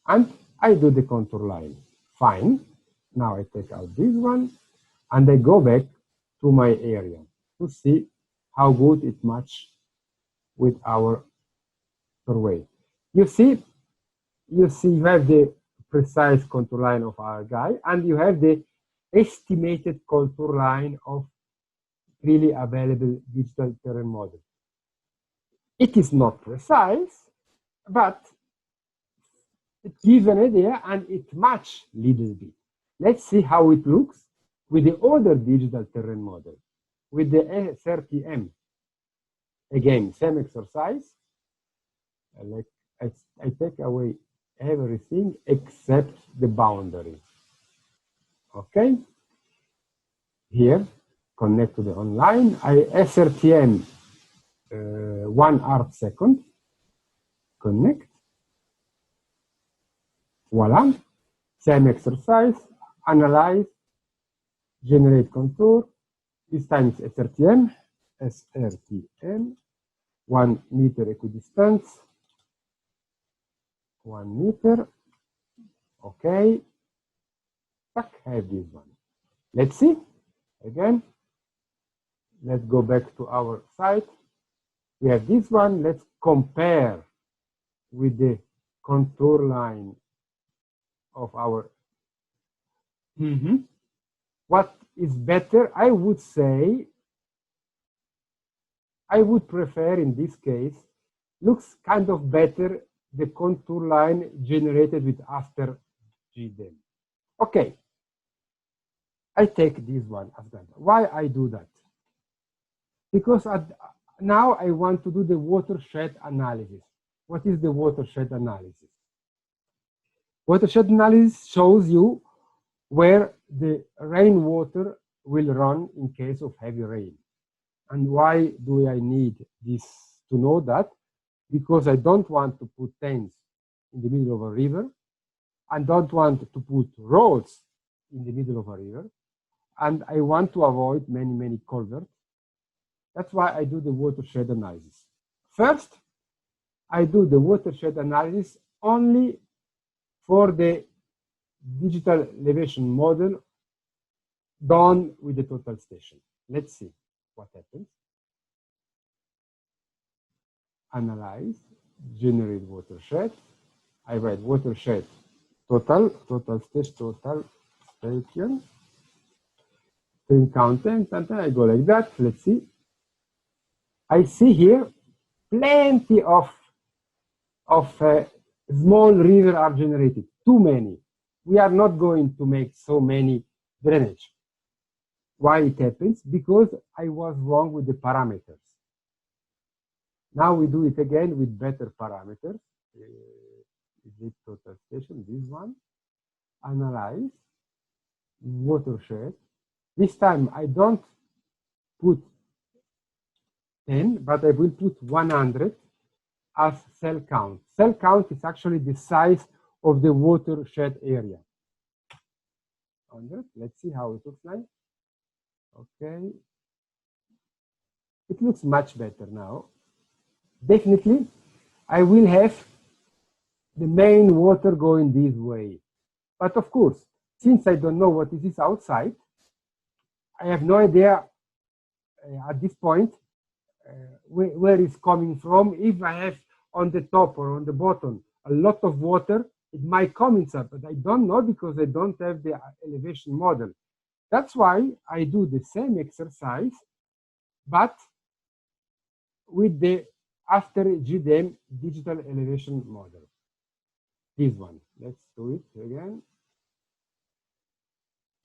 And I do the contour line. Fine. Now I take out this one, and I go back to my area to see how good it matches with our survey. You see you have the precise contour line of our guy, and you have the estimated contour line of freely available digital terrain model. It is not precise, but it gives an idea and it matches a little bit. Let's see how it looks with the other digital terrain model, with the SRTM. Again, same exercise. I take away everything except the boundary. Okay? Here, connect to the online. I SRTM 1 arc-second. Connect. Voila. Same exercise. Analyze. Generate contour. This time it's SRTM. SRTM. 1 meter equidistance. 1 meter. Okay, I have this one. Let's see again. Let's go back to our site. We have this one. Let's compare with the contour line of our. What is better? I would say, I would prefer in this case, looks kind of better, the contour line generated with after GDEM. Okay, I take this one as that. Why I do that? Because now I want to do the watershed analysis. What is the watershed analysis? Watershed analysis shows you where the rainwater will run in case of heavy rain. And why do I need this to know that? Because I don't want to put tents in the middle of a river. I don't want to put roads in the middle of a river. And I want to avoid many culverts. That's why I do the watershed analysis. First, I do the watershed analysis only for the digital elevation model done with the total station. Let's see what happens. Analyze, generate watershed. I write watershed total station, string content, and then I go like that. Let's see. I see here plenty of small rivers are generated, too many. We are not going to make so many drainage. Why it happens? Because I was wrong with the parameters. Now we do it again with better parameters. Is it total station? This one. Analyze. Watershed. This time I don't put 10, but I will put 100 as cell count. Cell count is actually the size of the watershed area. 100. Let's see how it looks like. Okay. It looks much better now. Definitely, I will have the main water going this way. But of course, since I don't know what is this outside, I have no idea at this point where it's coming from. If I have on the top or on the bottom a lot of water, it might come inside, but I don't know because I don't have the elevation model. That's why I do the same exercise, but with the after GDEM digital elevation model. This one. Let's do it again.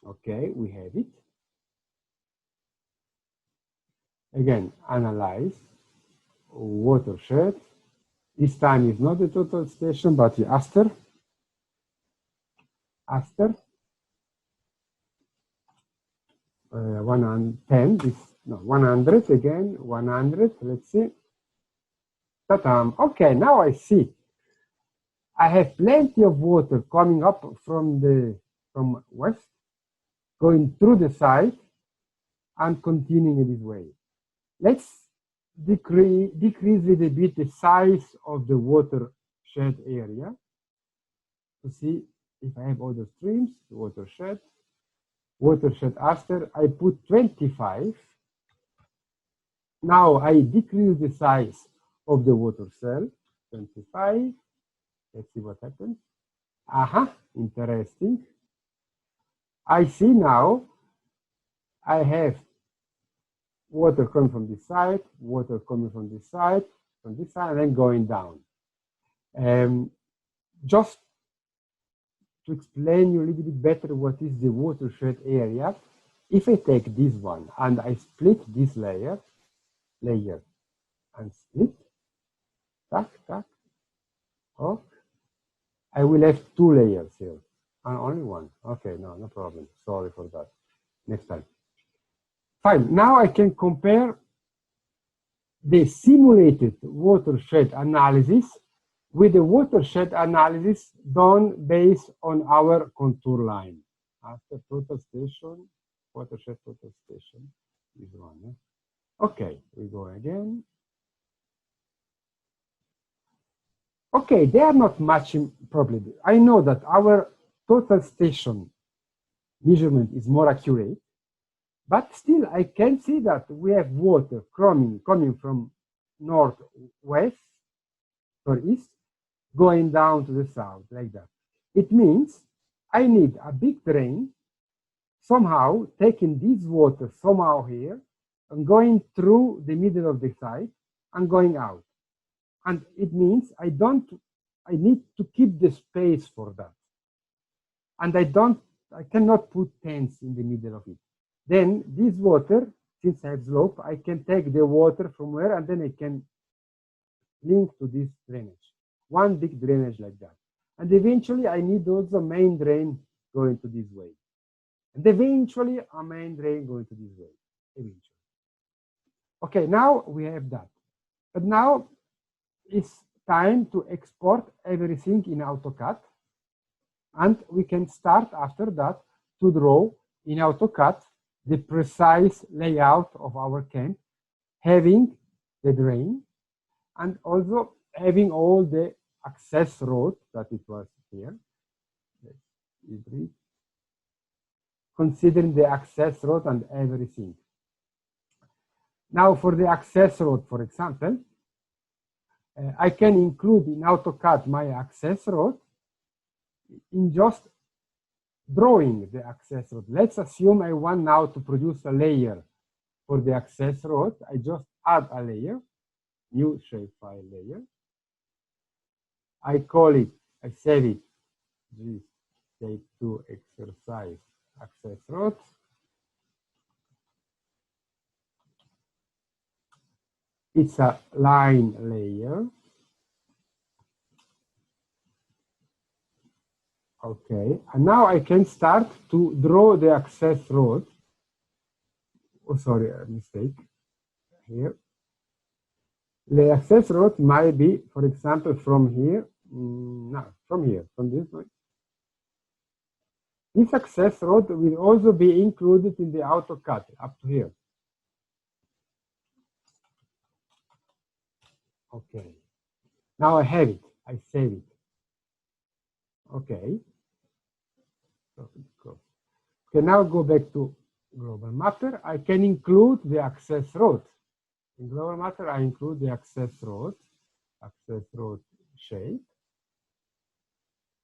Okay, we have it. Again, analyze watershed. This time is not the total station, but the aster. 110. This no 100 again. 100. Let's see. Ta-tam. Okay, now I see. I have plenty of water coming up from west, going through the site, and continuing this way. Let's decrease a little bit the size of the watershed area to see if I have other streams. Watershed aster. I put 25. Now I decrease the size of the water cell. 25. Let's see what happens. Aha, interesting. I see now I have water coming from this side, water coming from this side, and then going down. Just to explain you a little bit better what is the watershed area, if I take this one and I split this layer, and split, tack, oh, I will have 2 layers here. Only one. Okay, no problem. Sorry for that. Next time. Fine. Now I can compare the simulated watershed analysis with the watershed analysis done based on our contour line. After total station, watershed total station is one. Okay, we go again. Okay, they are not much problem. I know that our total station measurement is more accurate, but still I can see that we have water coming from northwest or east, going down to the south, like that. It means I need a big drain, somehow taking this water somehow here, and going through the middle of the site and going out. And it means I need to keep the space for that. And I cannot put tents in the middle of it. Then this water, since I have slope, I can take the water from where, and then I can link to this drainage. One big drainage like that. And eventually I need also main drain going to this way. And eventually a main drain going to this way. Eventually. Okay, now we have that. But now it's time to export everything in AutoCAD. And we can start after that to draw in AutoCAD the precise layout of our camp, having the drain and also having all the access road that it was here. Considering the access road and everything. Now for the access road, for example, I can include in AutoCAD my access road in just drawing the access road. Let's assume I want now to produce a layer for the access road. I just add a layer, new shapefile layer. I call it, I save it, this take to exercise access road. It's a line layer. Okay, and now I can start to draw the access road. Oh, sorry, a mistake here. The access road might be, for example, from here. No, from here, from this way. This access road will also be included in the AutoCAD up to here. Okay, now I have it, I save it. Okay. Okay, now go back to Global Matter. I can include the access road. In Global Matter, I include the access road shape.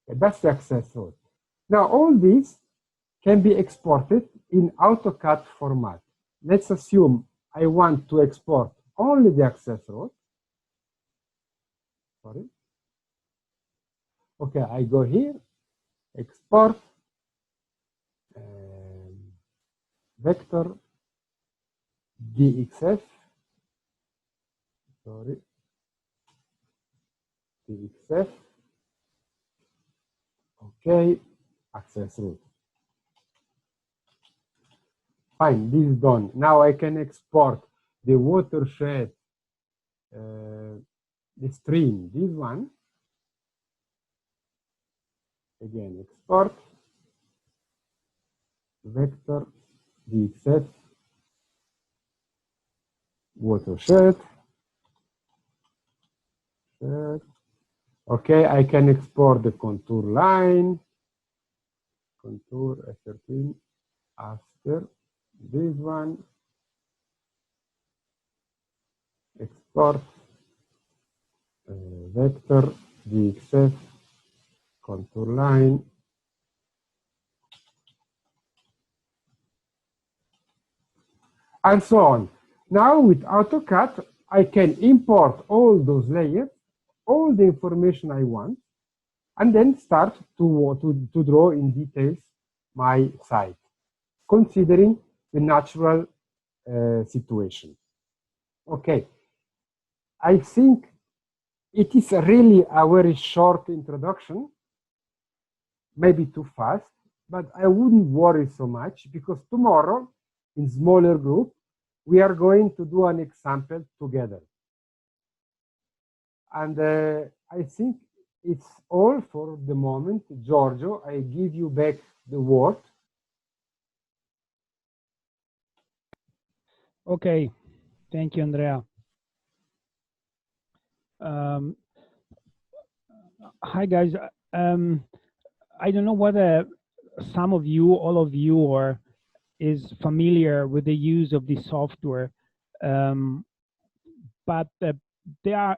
Okay, that's the access road. Now, all these can be exported in AutoCAD format. Let's assume I want to export only the access road. Sorry. Okay, I go here, export, vector DXF, sorry, DXF, okay, access route. Fine, this is done. Now I can export the watershed, the stream, this one. Again, export, vector DXF, watershed. Okay, I can export the contour line, contour S13 after this one. Export vector DXF contour line. And so on. Now with AutoCAD, I can import all those layers, all the information I want, and then start to draw in details my site, considering the natural situation. Okay, I think it is really a very short introduction, maybe too fast, but I wouldn't worry so much because tomorrow, in smaller group, we are going to do an example together. And I think it's all for the moment. Giorgio, I give you back the word. Okay, thank you, Andrea. Hi guys. I don't know whether some of you, all of you, or is familiar with the use of this software, but they are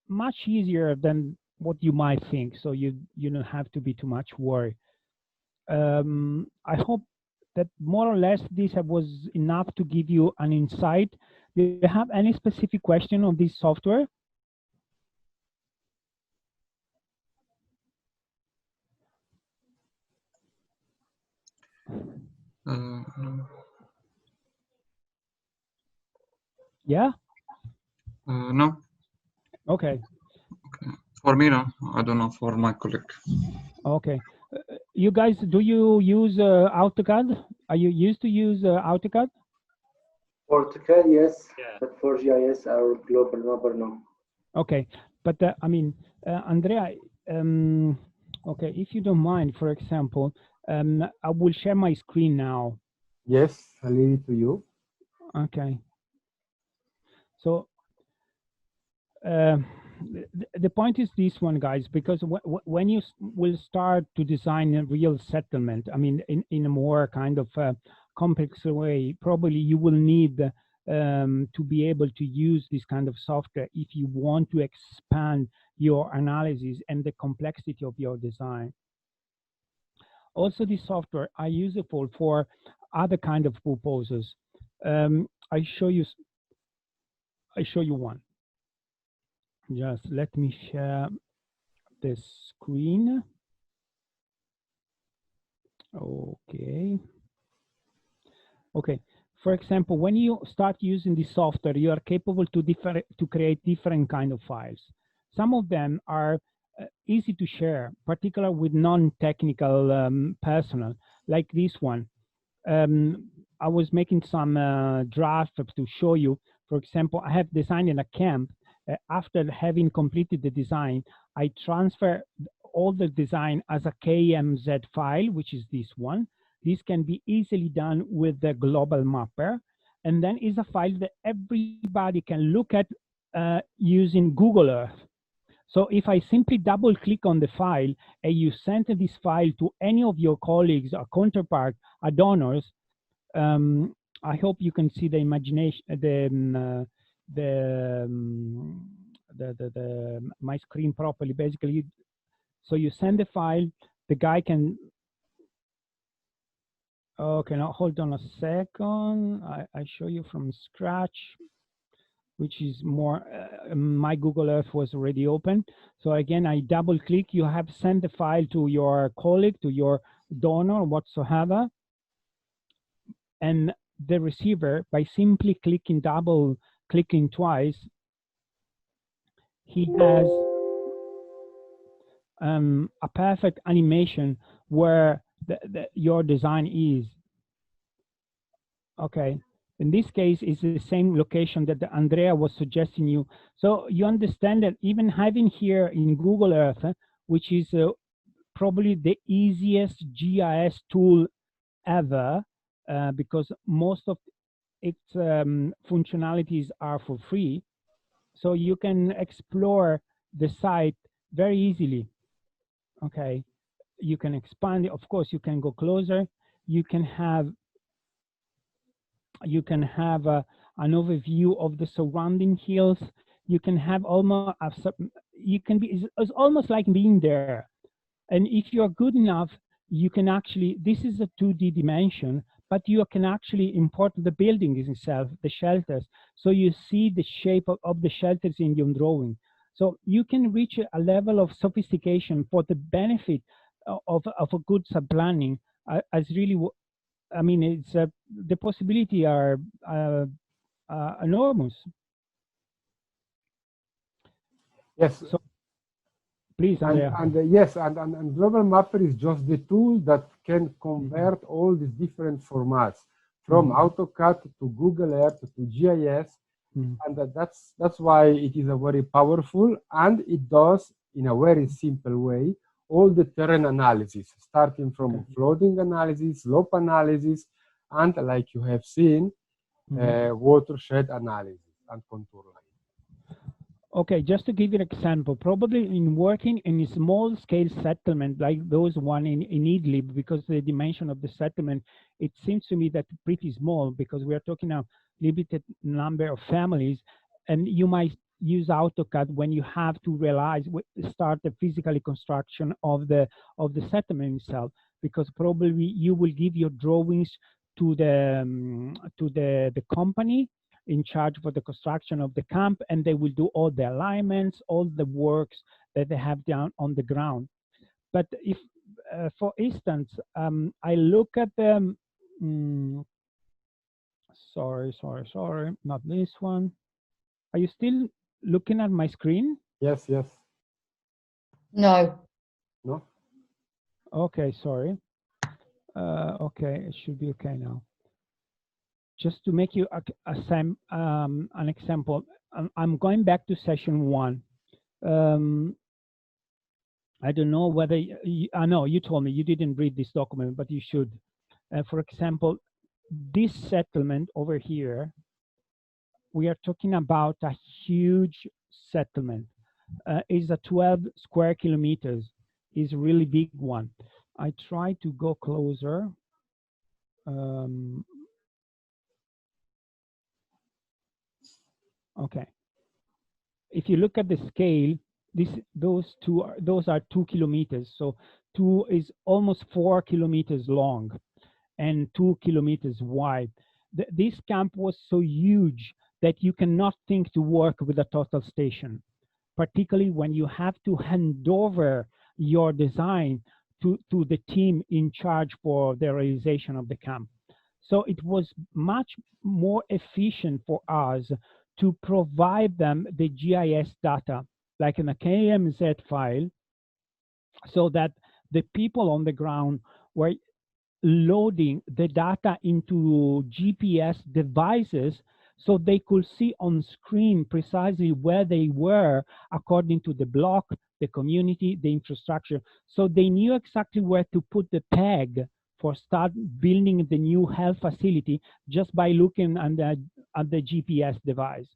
much easier than what you might think. So you don't have to be too much worried. I hope that more or less this was enough to give you an insight. Do you have any specific question on this software? No. Yeah? No. Okay. For me, no. I don't know for my colleague. Okay. You guys, do you use AutoCAD? Are you used to use AutoCAD? For AutoCAD, yes, Yeah. but for GIS or global mapper, no. Okay, but I mean, Andrea, okay, if you don't mind, for example, I will share my screen now. Yes, I leave it to you. Okay. So the point is this one, guys, because when you will start to design a real settlement, I mean, in a more kind of complex way, probably you will need to be able to use this kind of software if you want to expand your analysis and the complexity of your design. Also, this software are useful for other kind of purposes. I show you one. Just let me share the screen. Okay. Okay. For example, when you start using this software, you are capable to create different kind of files. Some of them are easy to share, particularly with non-technical personnel, like this one. I was making some drafts to show you. For example, I have designed in a camp. After having completed the design, I transfer all the design as a KMZ file, which is this one. This can be easily done with the global mapper, and then is a file that everybody can look at using Google Earth. So if I simply double click on the file and you send this file to any of your colleagues or counterpart or donors, I hope you can see the imagination, my screen properly. Basically, so you send the file, the guy can. Okay, now hold on a second. I show you from scratch, which is more, my Google Earth was already open. So again, I double click, you have sent the file to your colleague, to your donor, whatsoever. And the receiver, by simply double clicking twice, he has a perfect animation where your design is. Okay. In this case, it's the same location that Andrea was suggesting you. So you understand that even having here in Google Earth, which is probably the easiest GIS tool ever, because most of its functionalities are for free. So you can explore the site very easily. Okay. You can expand it. Of course, you can go closer. You can have an overview of the surrounding hills. You can have almost it's almost like being there. And if you're good enough, you can actually, this is a 2D dimension, but you can actually import the building itself, the shelters. So you see the shape of the shelters in your drawing. So you can reach a level of sophistication for the benefit of a good sub-planning as really, I mean, it's the possibility are enormous. Yes. So, please, Andrea. Yes, and Global Mapper is just the tool that can convert all these different formats from AutoCAD to Google Earth to GIS, and that's why it is a very powerful, and it does in a very simple way all the terrain analysis, starting from flooding analysis, slope analysis, and like you have seen, watershed analysis and contour line. Okay, just to give you an example, probably in working in a small scale settlement like those one in Idlib, because the dimension of the settlement, it seems to me that pretty small, because we are talking a limited number of families, and you might use AutoCAD when you have to realize, start the physical construction of the settlement itself, because probably you will give your drawings to the company in charge for the construction of the camp, and they will do all the alignments, all the works that they have down on the ground. But if, for instance, I look at the, sorry, not this one. Are you still looking at my screen? Yes, yes. No. No? Okay, sorry. Okay, it should be okay now. Just to make you an example, I'm going back to session 1. I don't know whether I know you told me you didn't read this document, but you should. For example, this settlement over here, we are talking about a huge settlement. Is a 12 square kilometers. Is a really big one. I try to go closer. Okay. If you look at the scale, those are 2 kilometers. So 2 is almost 4 kilometers long and 2 kilometers wide. This camp was so huge that you cannot think to work with a total station, particularly when you have to hand over your design to the team in charge for the realization of the camp. So it was much more efficient for us to provide them the GIS data, like in a KMZ file, so that the people on the ground were loading the data into GPS devices so they could see on screen precisely where they were according to the block, the community, the infrastructure. So they knew exactly where to put the peg for start building the new health facility just by looking at the GPS device.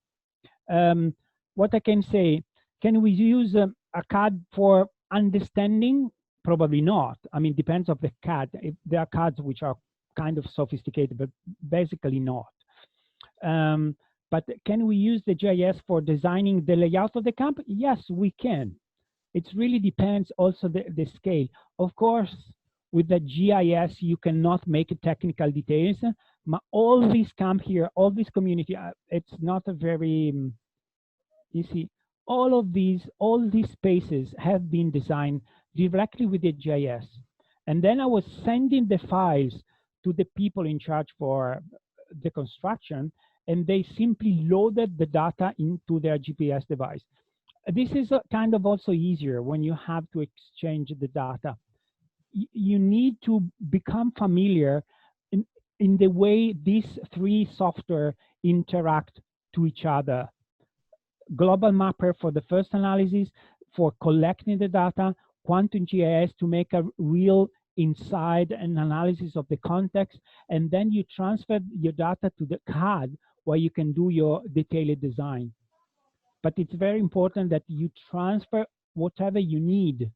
What I can say, can we use a CAD for understanding? Probably not. I mean, depends on the CAD. If there are CADs which are kind of sophisticated, but basically not. But can we use the GIS for designing the layout of the camp? Yes, we can. It really depends also the scale. Of course, with the GIS, you cannot make technical details. All this camp here, all this community, it's not a very, you see, all these spaces have been designed directly with the GIS. And then I was sending the files to the people in charge for the construction, and they simply loaded the data into their GPS device. This is kind of also easier when you have to exchange the data. You need to become familiar in the way these 3 software interact to each other. Global Mapper for the first analysis, for collecting the data, Quantum GIS to make a real inside and analysis of the context, and then you transfer your data to the CAD where you can do your detailed design. But it's very important that you transfer whatever you need,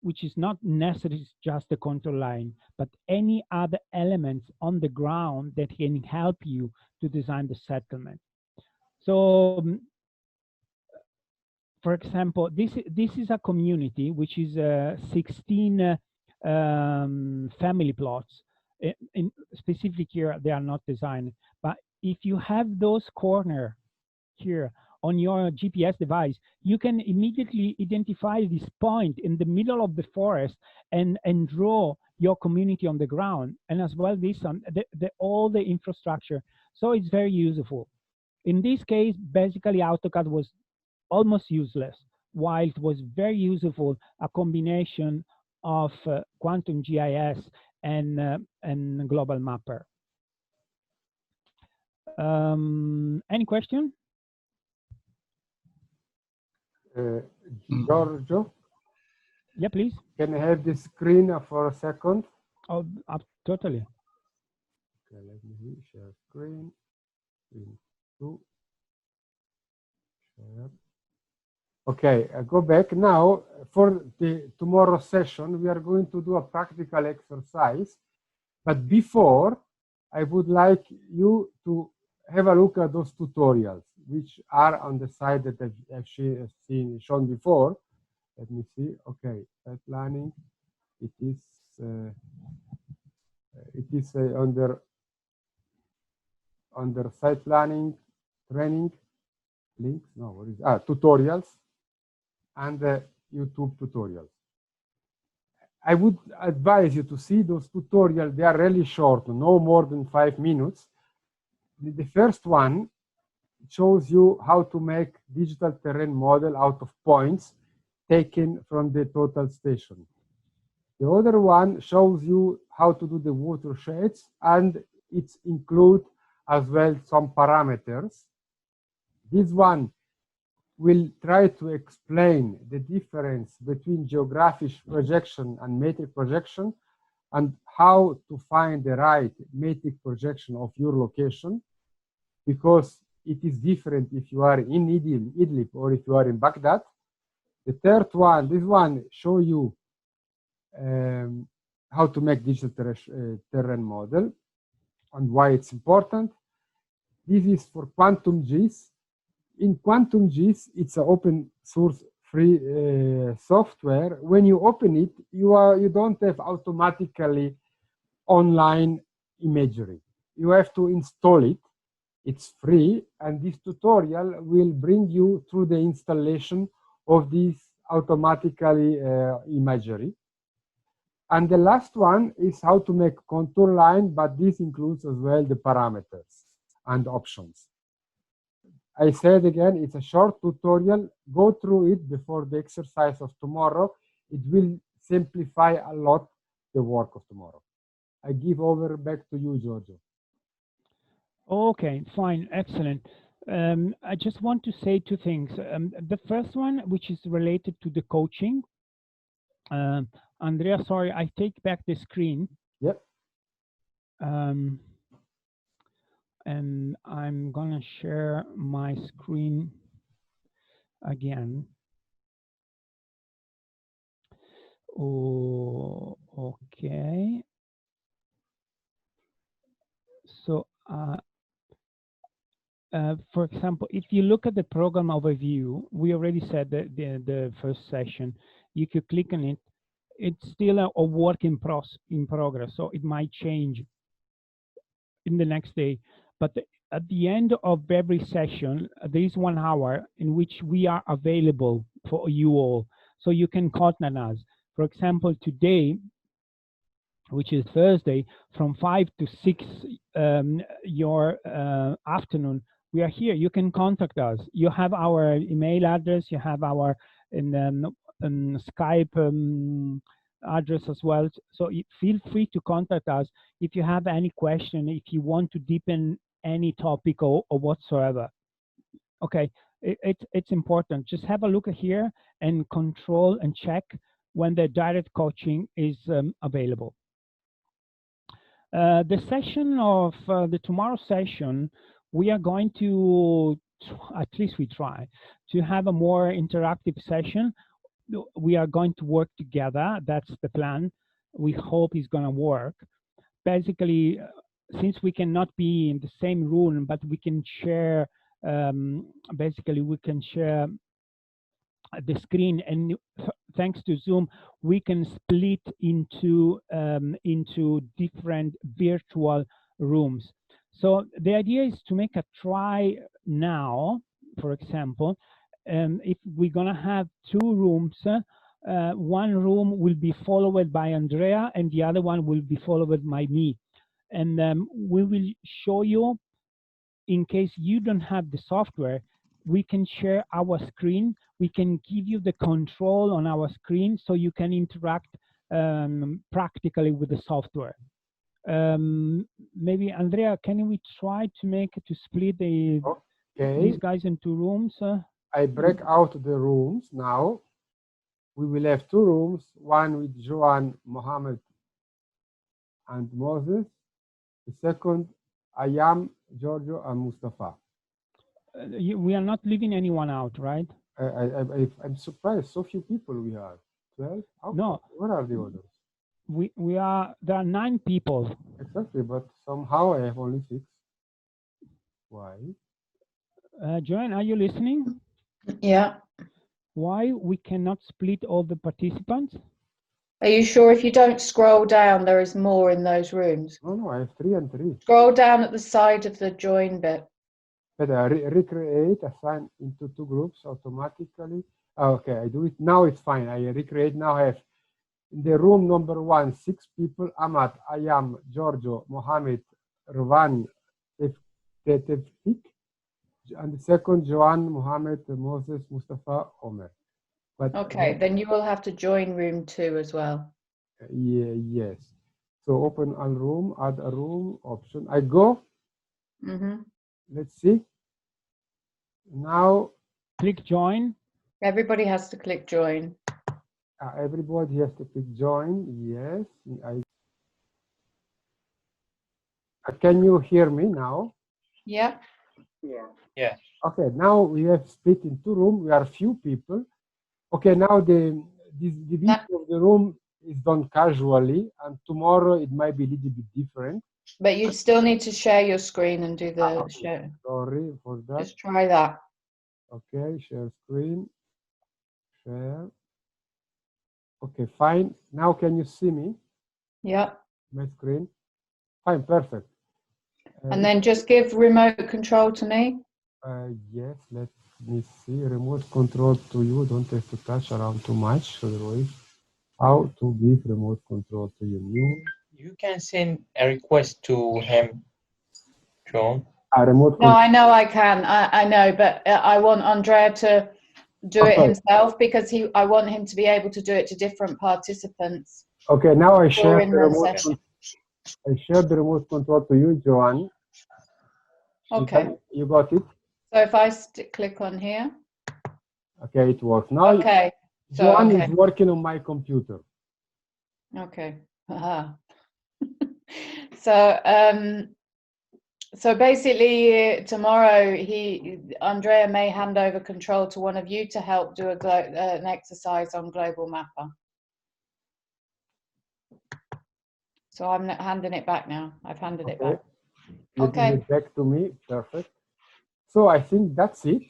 which is not necessarily just the control line, but any other elements on the ground that can help you to design the settlement. So, for example, this is a community which is 16 family plots. Specifically here, they are not designed. But if you have those corners here on your GPS device, you can immediately identify this point in the middle of the forest and draw your community on the ground, and as well this on all the infrastructure. So it's very useful. In this case, basically AutoCAD was almost useless, while it was very useful, a combination of Quantum GIS and Global Mapper. Any question? Giorgio? Yeah, please. Can I have the screen for a second? Oh, totally. Okay, let me share screen. 3, 2. Okay, go back. Now, for the tomorrow's session, we are going to do a practical exercise. But before, I would like you to have a look at those tutorials, which are on the side that I've shown before. Let me see. Okay, site planning. It is under site planning training links. No, what is tutorials and YouTube tutorials. I would advise you to see those tutorials. They are really short, no more than 5 minutes. The first one shows you how to make digital terrain model out of points taken from the total station. The other one shows you how to do the watersheds, and it includes as well some parameters. This one will try to explain the difference between geographic projection and metric projection and how to find the right metric projection of your location, because it is different if you are in Idlib or if you are in Baghdad. The third one, this one, show you how to make digital terrain model and why it's important. This is for Quantum GIS. In Quantum GIS, it's an open source free software. When you open it, you don't have automatically online imagery. You have to install it. It's free, and this tutorial will bring you through the installation of this automatically imagery. And the last one is how to make contour line, but this includes as well the parameters and options. I said again, it's a short tutorial. Go through it before the exercise of tomorrow. It will simplify a lot the work of tomorrow. I give over back to you, Giorgio. Okay, fine, excellent. I just want to say two things. The first one, which is related to the coaching. Andrea, sorry, I take back the screen. Yep. And I'm gonna share my screen again. Oh, okay. So, for example, if you look at the program overview, we already said that the first session, you could click on it. It's still a work in progress, so it might change in the next day. But at the end of every session, there is 1 hour in which we are available for you all, so you can contact us. For example, today, which is Thursday, from 5 to 6 your afternoon, we are here. You can contact us. You have our email address. You have our Skype address as well. So feel free to contact us if you have any question, if you want to deepen any topic or whatsoever. Okay, it's important. Just have a look here and control and check when the direct coaching is available. The session of the tomorrow session, we are going to, at least we try, to have a more interactive session. We are going to work together. That's the plan. We hope it's going to work. Basically, since we cannot be in the same room, but we can share, basically we can share the screen, and thanks to Zoom, we can split into different virtual rooms. So the idea is to make a try now, for example, if we're gonna have 2 rooms, one room will be followed by Andrea and the other one will be followed by me. And we will show you, in case you don't have the software, we can share our screen. We can give you the control on our screen so you can interact practically with the software. Maybe Andrea, can we try to split these guys into rooms? I break out the rooms now. We will have 2 rooms, one with Joan, Mohammed, and Moses. The second, I am, Giorgio, and Mustafa. We are not leaving anyone out, right? I'm surprised. So few people we have. 12? No. Where are the others? There are 9 people. Exactly, but somehow I have only 6. Why? Joanne, are you listening? Yeah. Why we cannot split all the participants? Are you sure if you don't scroll down, there is more in those rooms? No, I have 3 and 3. Scroll down at the side of the join bit. But recreate, assign into 2 groups automatically. Okay, I do it. Now it's fine. I recreate. Now I have in the room number 1, 6 people: Ahmad, Ayam, Giorgio, Mohammed, Rvan, Tevfik, and the second, Joan, Mohammed, Moses, Mustafa, Omer. But okay, then you will have to join room 2 as well. Yeah, yes. So open a room, add a room option. I go. Let's see. Now click join. Everybody has to click join. Everybody has to click join. Yes. Can you hear me now? Yeah. Yeah. Okay. Now we have split in 2 rooms. We are few people. Okay. Now the division of the room is done casually, and tomorrow it might be a little bit different. But you still need to share your screen and do the share. Sorry for that. Just try that. Okay, share screen. Share. Okay, fine. Now can you see me? Yeah. My screen. Fine, perfect. And then just give remote control to me. Yes, let me see. Remote control to you. Don't have to touch around too much. Otherwise, how to give remote control to you? You can send a request to him, John. No, I know I can. I know, but I want Andrea to do it himself because I want him to be able to do it to different participants. Okay, now I share the remote. I share the remote control to you, Joanne. Okay. You got it? So if I click on here. Okay, it works. Now okay. Joanne is working on my computer. Okay. So basically tomorrow Andrea may hand over control to one of you to help do an exercise on Global Mapper. So I'm handing it back now. I've handed it back. Okay. It back to me. Perfect. So I think that's it.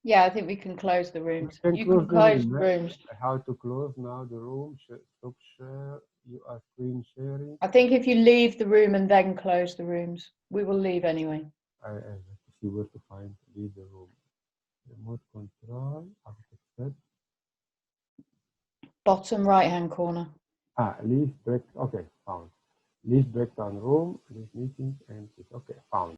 Yeah, I think we can close the rooms. You can close the rooms. How to close now the room? Stop share. You are screen sharing. I think if you leave the room and then close the rooms, we will leave anyway. I have to see where to find leave the room. Remote control. Bottom right hand corner. Leave break. Okay, found. Leave breakdown room. Leave meetings and okay, found.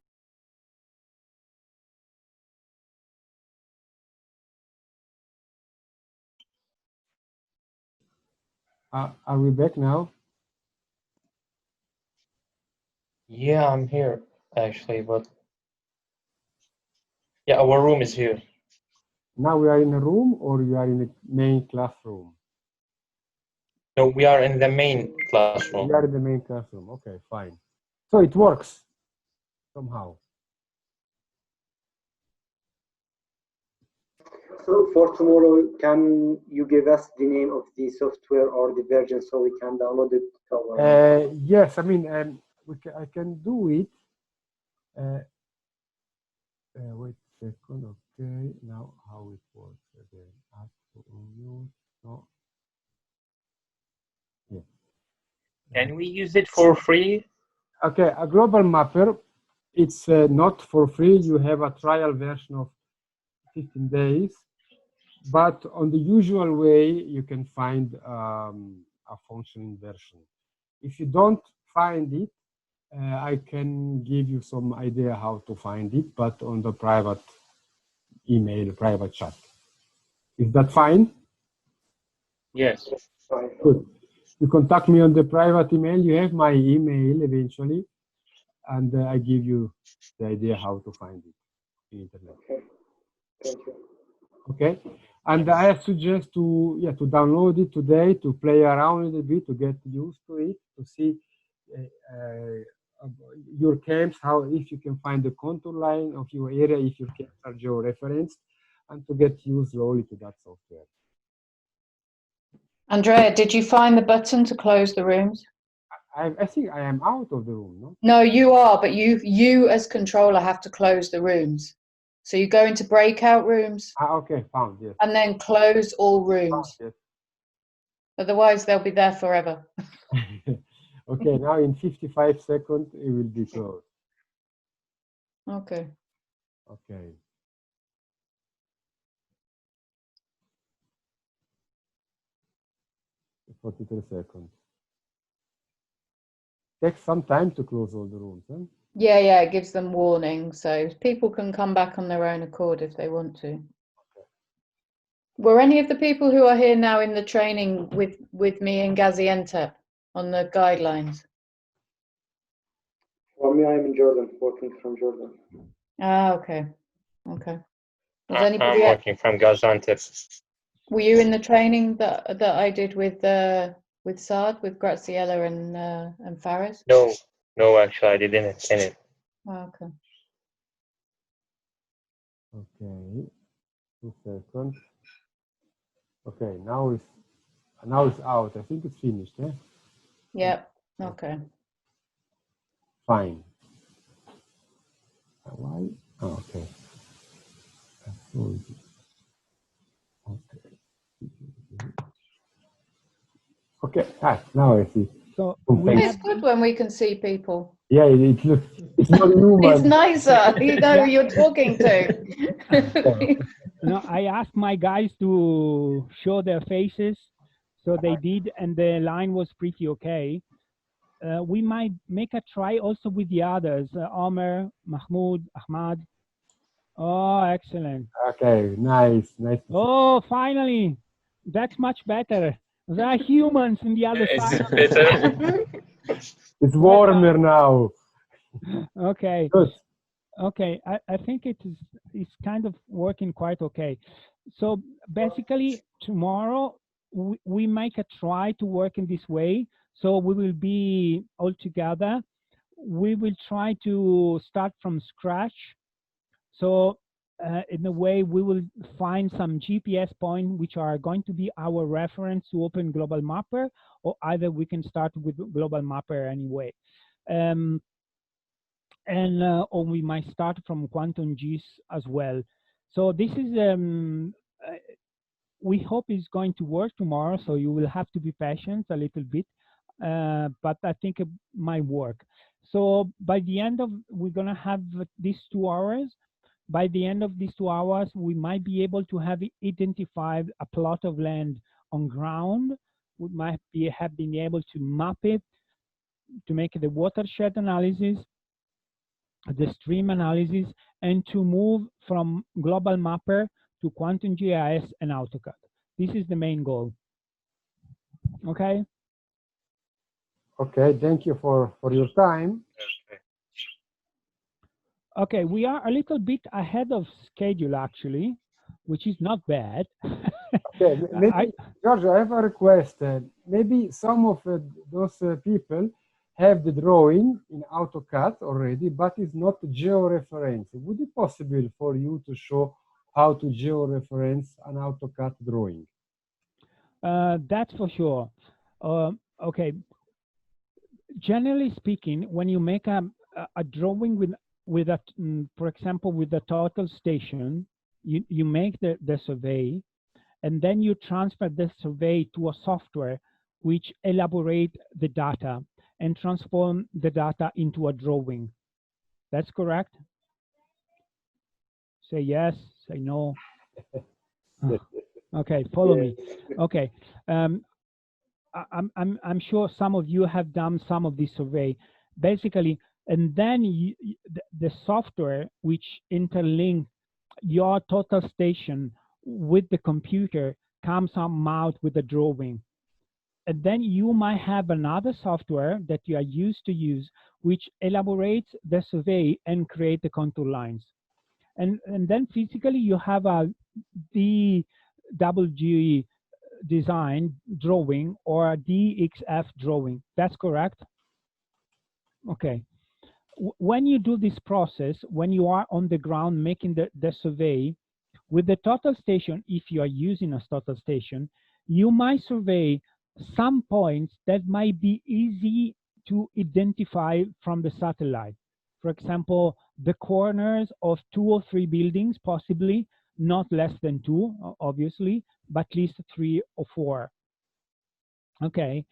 Are we back now? Yeah, I'm here actually, but yeah, our room is here. Now we are in a room, or you are in the main classroom? No, we are in the main classroom. We are in the main classroom. Okay, fine. So it works somehow. So for tomorrow, can you give us the name of the software or the version so we can download it to our yes, I mean, I can do it. Wait a second. Okay, now how it works again? No. Yeah. Can we use it for free? Okay, a global mapper. It's not for free. You have a trial version of 15 days. But on the usual way, you can find a functioning version. If you don't find it, I can give you some idea how to find it, but on the private email, private chat. Is that fine? Yes. Good. You contact me on the private email. You have my email eventually, and I give you the idea how to find it on the internet. Okay. Thank you. Okay. And I suggest to download it today, to play around a little bit, to get used to it, to see your camps, how if you can find the contour line of your area, if your camps are geo-referenced, and to get used slowly to that software. Andrea, did you find the button to close the rooms? I think I am out of the room, no? No, you are, but you as controller have to close the rooms. So you go into breakout rooms. Okay, found, yes. And then close all rooms. Found, yes. Otherwise, they'll be there forever. Okay, now in 55 seconds, it will be closed. Okay. Okay. For 43 seconds. Takes some time to close all the rooms, huh? Yeah, it gives them warning, so people can come back on their own accord if they want to. Okay. Were any of the people who are here now in the training with me in Gaziantep on the guidelines? For me, I'm in Jordan, working from Jordan. Ah, okay. Okay. Was I'm anybody working from Gaziantep. Were you in the training that I did with SARD, with Graziella and Faris? No, actually, I didn't attend it. Oh, okay. Okay. 2 seconds. Okay, now it's out. I think it's finished, yeah? Yeah. Okay. Fine. Why? Oh, okay. Okay. Now I see. So it's good when we can see people. Yeah, it looks. It's not human. It's nicer. You know who you're talking to. No, I asked my guys to show their faces, so they did, and the line was pretty okay. We might make a try also with the others, Omer, Mahmoud, Ahmad. Oh, excellent. Okay, nice. Oh, finally, that's much better. There are humans in the other Is side. it better? It's warmer now. Okay. Good. Okay, I think it's kind of working quite okay. So basically, tomorrow we make a try to work in this way. So we will be all together. We will try to start from scratch. So in a way, we will find some GPS points which are going to be our reference to Open Global Mapper, or either we can start with Global Mapper anyway. Or we might start from Quantum GIS as well. So this is, we hope it's going to work tomorrow, so you will have to be patient a little bit, but I think it might work. So by the end of, we're gonna have these 2 hours. By the end of these 2 hours, we might be able to have identified a plot of land on ground. We might have been able to map it, to make the watershed analysis, the stream analysis, and to move from Global Mapper to Quantum GIS and AutoCAD. This is the main goal. Okay? Okay, thank you for your time. Okay, we are a little bit ahead of schedule, actually, which is not bad. Okay, maybe, George, I have a request. Maybe some of those people have the drawing in AutoCAD already, but it's not geo-reference. Would it be possible for you to show how to geo-reference an AutoCAD drawing? That's for sure. Okay. Generally speaking, when you make a drawing with a, for example, with the total station, you make the survey, and then you transfer the survey to a software which elaborate the data and transform the data into a drawing. That's correct? Say yes, say no. Okay, follow me. Okay. I'm sure some of you have done some of this survey. Basically, and then the software which interlink your total station with the computer comes out with a drawing. And then you might have another software that you are used to use, which elaborates the survey and create the contour lines. And then physically you have a DWG design drawing or a DXF drawing. That's correct? Okay. when you do this process, when you are on the ground making the survey, with the total station, if you are using a total station, you might survey some points that might be easy to identify from the satellite. For example, the corners of 2 or 3 buildings, possibly, not less than 2, obviously, but at least 3 or 4. Okay,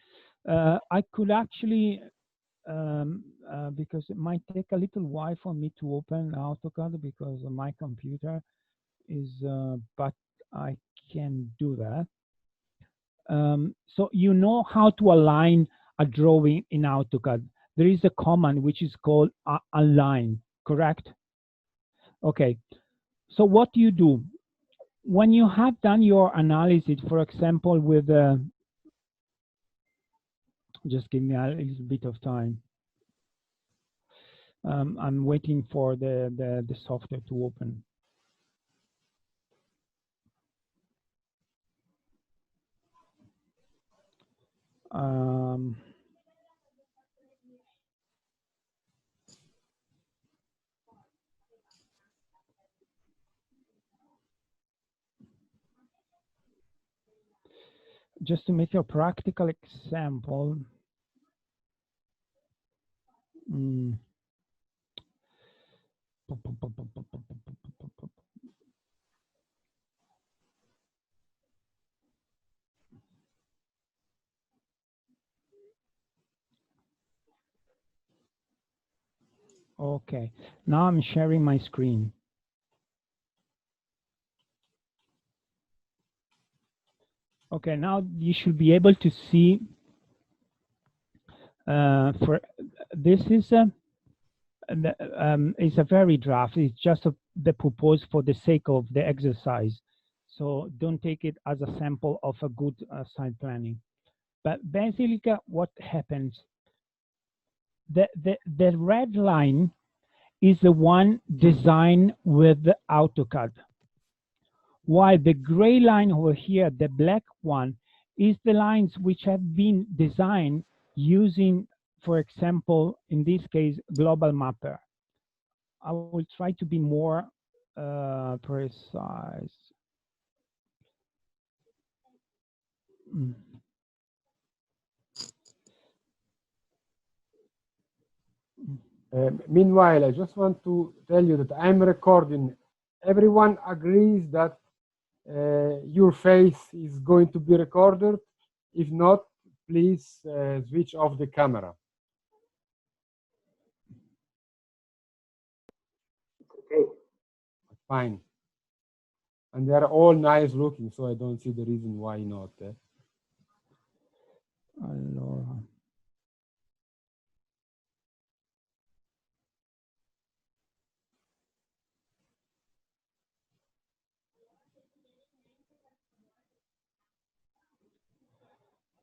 I could actually, because it might take a little while for me to open AutoCAD because my computer is, but I can do that. So you know how to align a drawing in AutoCAD. There is a command which is called align, correct? Okay, so what do you do? When you have done your analysis, for example, with, just give me a little bit of time. I'm waiting for the software to open. Just to make a practical example. Okay, now I'm sharing my screen. Okay, now you should be able to see. For this is it's a very draft. It's just the purpose for the sake of the exercise. So don't take it as a sample of a good site planning. But basically, what happens? The red line is the one designed with the AutoCAD, while the gray line over here, the black one, is the lines which have been designed using, for example, in this case, Global Mapper. I will try to be more precise. Meanwhile, I just want to tell you that I'm recording. Everyone agrees that your face is going to be recorded. If not, please switch off the camera. Okay. Fine. And they are all nice looking, so I don't see the reason why not. Allora.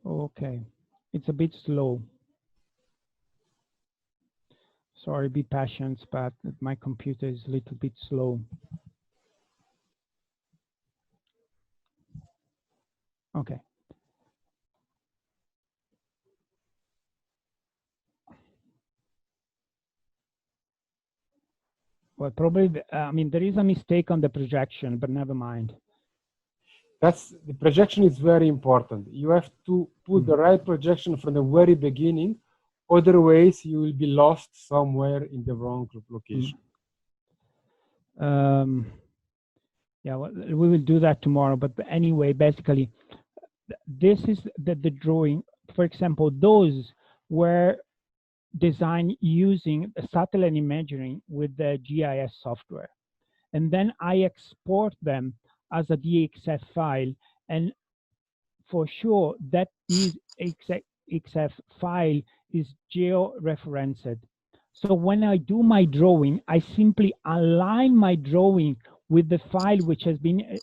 Okay, it's a bit slow. Sorry, be patient, but my computer is a little bit slow. Okay. Well, probably, I mean, there is a mistake on the projection, but never mind. That's the projection is very important. You have to put the right projection from the very beginning. Otherwise, you will be lost somewhere in the wrong location. Yeah, well, we will do that tomorrow. But anyway, basically, this is the drawing. For example, those were designed using satellite imagery with the GIS software. And then I export them as a DXF file. And for sure, that is XF file is geo-referenced. So when I do my drawing, I simply align my drawing with the file which has been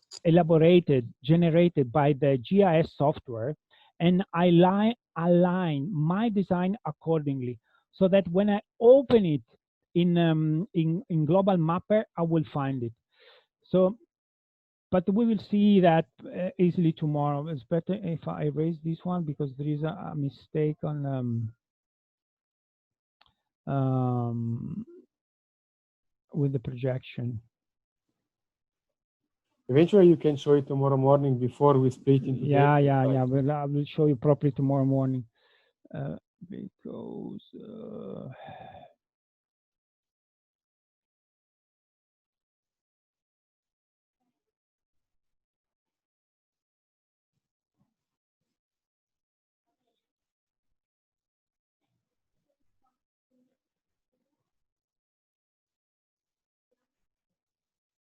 generated by the GIS software, and I align my design accordingly, so that when I open it in Global Mapper, I will find it. So, but we will see that easily tomorrow. It's better if I erase this one because there is a mistake on with the projection. Eventually, you can show it tomorrow morning before we split into Yeah. days. Well, I will show you properly tomorrow morning. Because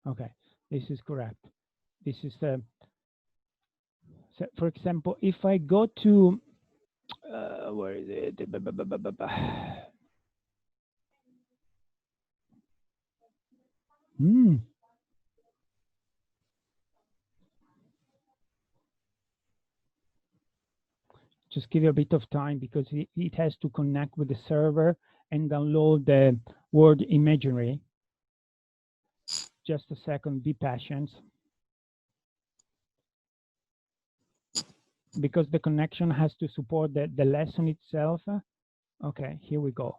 okay, this is correct. This is the. So for example, if I go to where is it? Just give you a bit of time because it has to connect with the server and download the word imagery. Just a second, be patient. Because the connection has to support the lesson itself. Okay, here we go.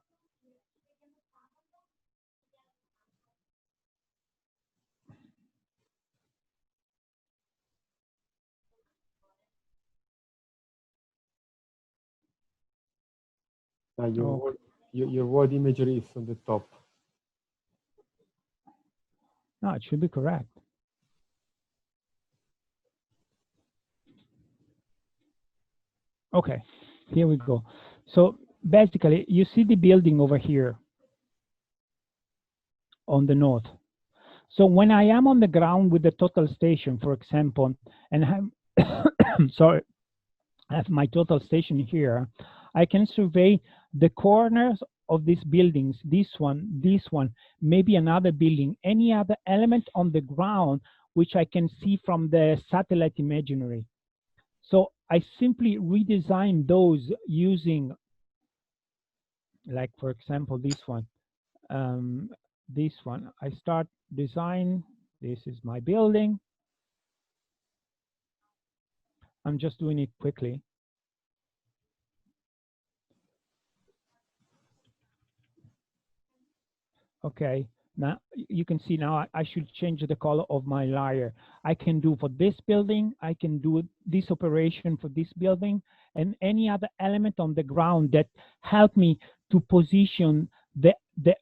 Your word imagery is on the top. No, it should be correct. Okay, here we go. So basically, you see the building over here on the north. So when I am on the ground with the total station, for example, and have sorry, I have my total station here, I can survey the corners of these buildings, this one, maybe another building, any other element on the ground, which I can see from the satellite imagery. So I simply redesign those using, like, for example, this one. I start design. This is my building. I'm just doing it quickly. Okay, now you can see now I should change the color of my layer. I can do for this building, I can do this operation for this building, and any other element on the ground that help me to position the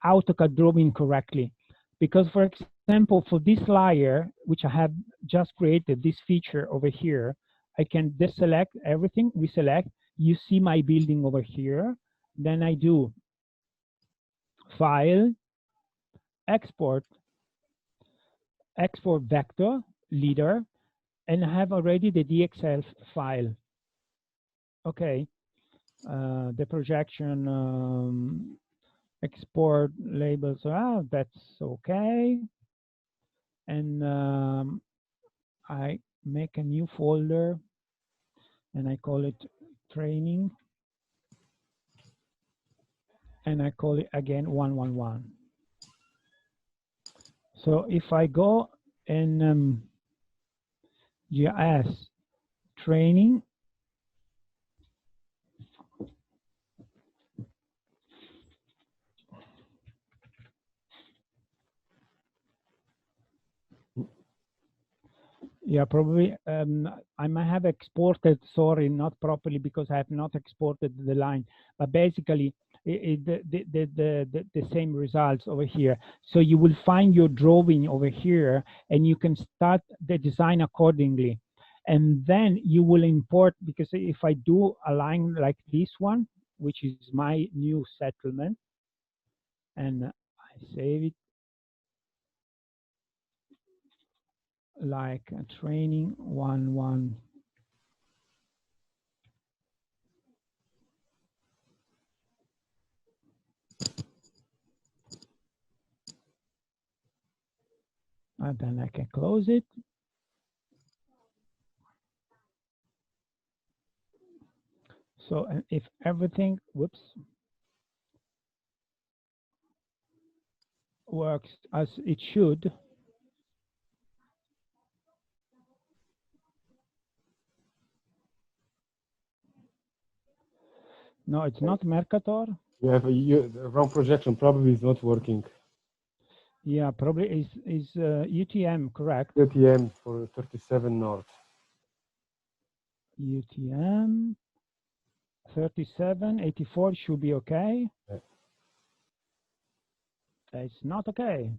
AutoCAD drawing correctly. Because for example, for this layer, which I have just created, this feature over here, I can deselect everything, reselect, you see my building over here, then I do File, export vector leader, and I have already the DXL file. Okay, the projection, export labels, that's okay. And I make a new folder and I call it training, and I call it again 111. So if I go in GIS training, yeah, probably I might have exported, sorry, not properly because I have not exported the line, but basically the same results over here. So you will find your drawing over here and you can start the design accordingly. And then you will import, because if I do a line like this one, which is my new settlement, and I save it, like a training 1-1. And then I can close it. So if everything, whoops, works as it should, no, it's not Mercator. You have the wrong projection, probably is not working. Yeah, probably is UTM, correct? UTM for 37 north. UTM 37, 84 should be okay. Yeah. It's not okay.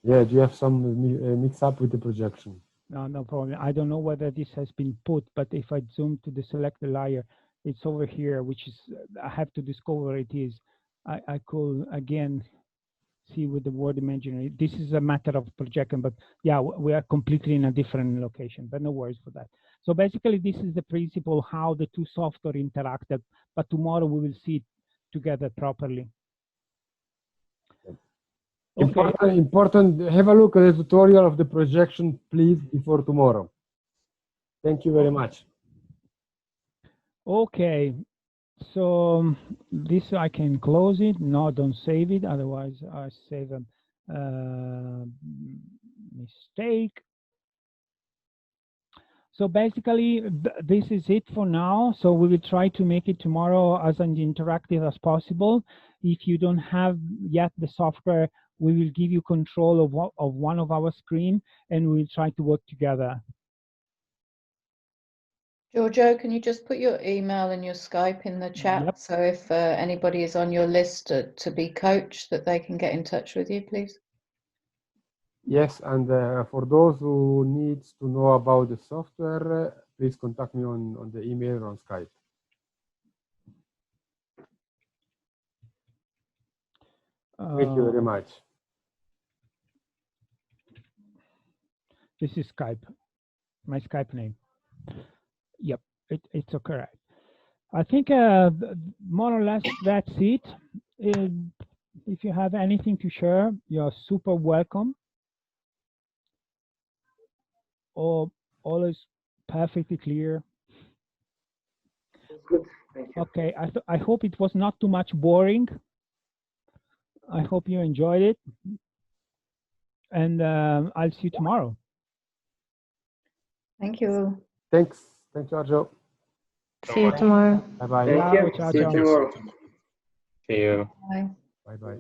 Yeah, do you have some mix up with the projection? No problem. I don't know whether this has been put, but if I zoom to the selected layer, it's over here, which is, I have to discover where it is. I could, again, see with the word imagery. This is a matter of projection, but yeah, we are completely in a different location, but no worries for that. So basically, this is the principle how the two software interacted, but tomorrow we will see it together properly. Okay. Important. Have a look at the tutorial of the projection, please, before tomorrow. Thank you very much. Okay, so this I can close it. No, don't save it. Otherwise, I save a mistake. So basically, this is it for now. So we will try to make it tomorrow as interactive as possible. If you don't have yet the software, we will give you control of one of our screen, and we will try to work together. Giorgio, can you just put your email and your Skype in the chat? Yep. So if anybody is on your list to be coached, that they can get in touch with you, please. Yes, and for those who needs to know about the software, please contact me on the email or on Skype. Thank you very much. This is Skype, my Skype name. Yep, it's correct. I think more or less that's it. If you have anything to share, you're super welcome. Or always perfectly clear. Good. Thank you. Okay, I hope it was not too much boring. I hope you enjoyed it. And I'll see you tomorrow. Thank you. Thanks. Thanks, Giorgio. See you tomorrow. Bye-bye. Thank you. Ciao, See you ciao. tomorrow. See you. Bye. Bye-bye.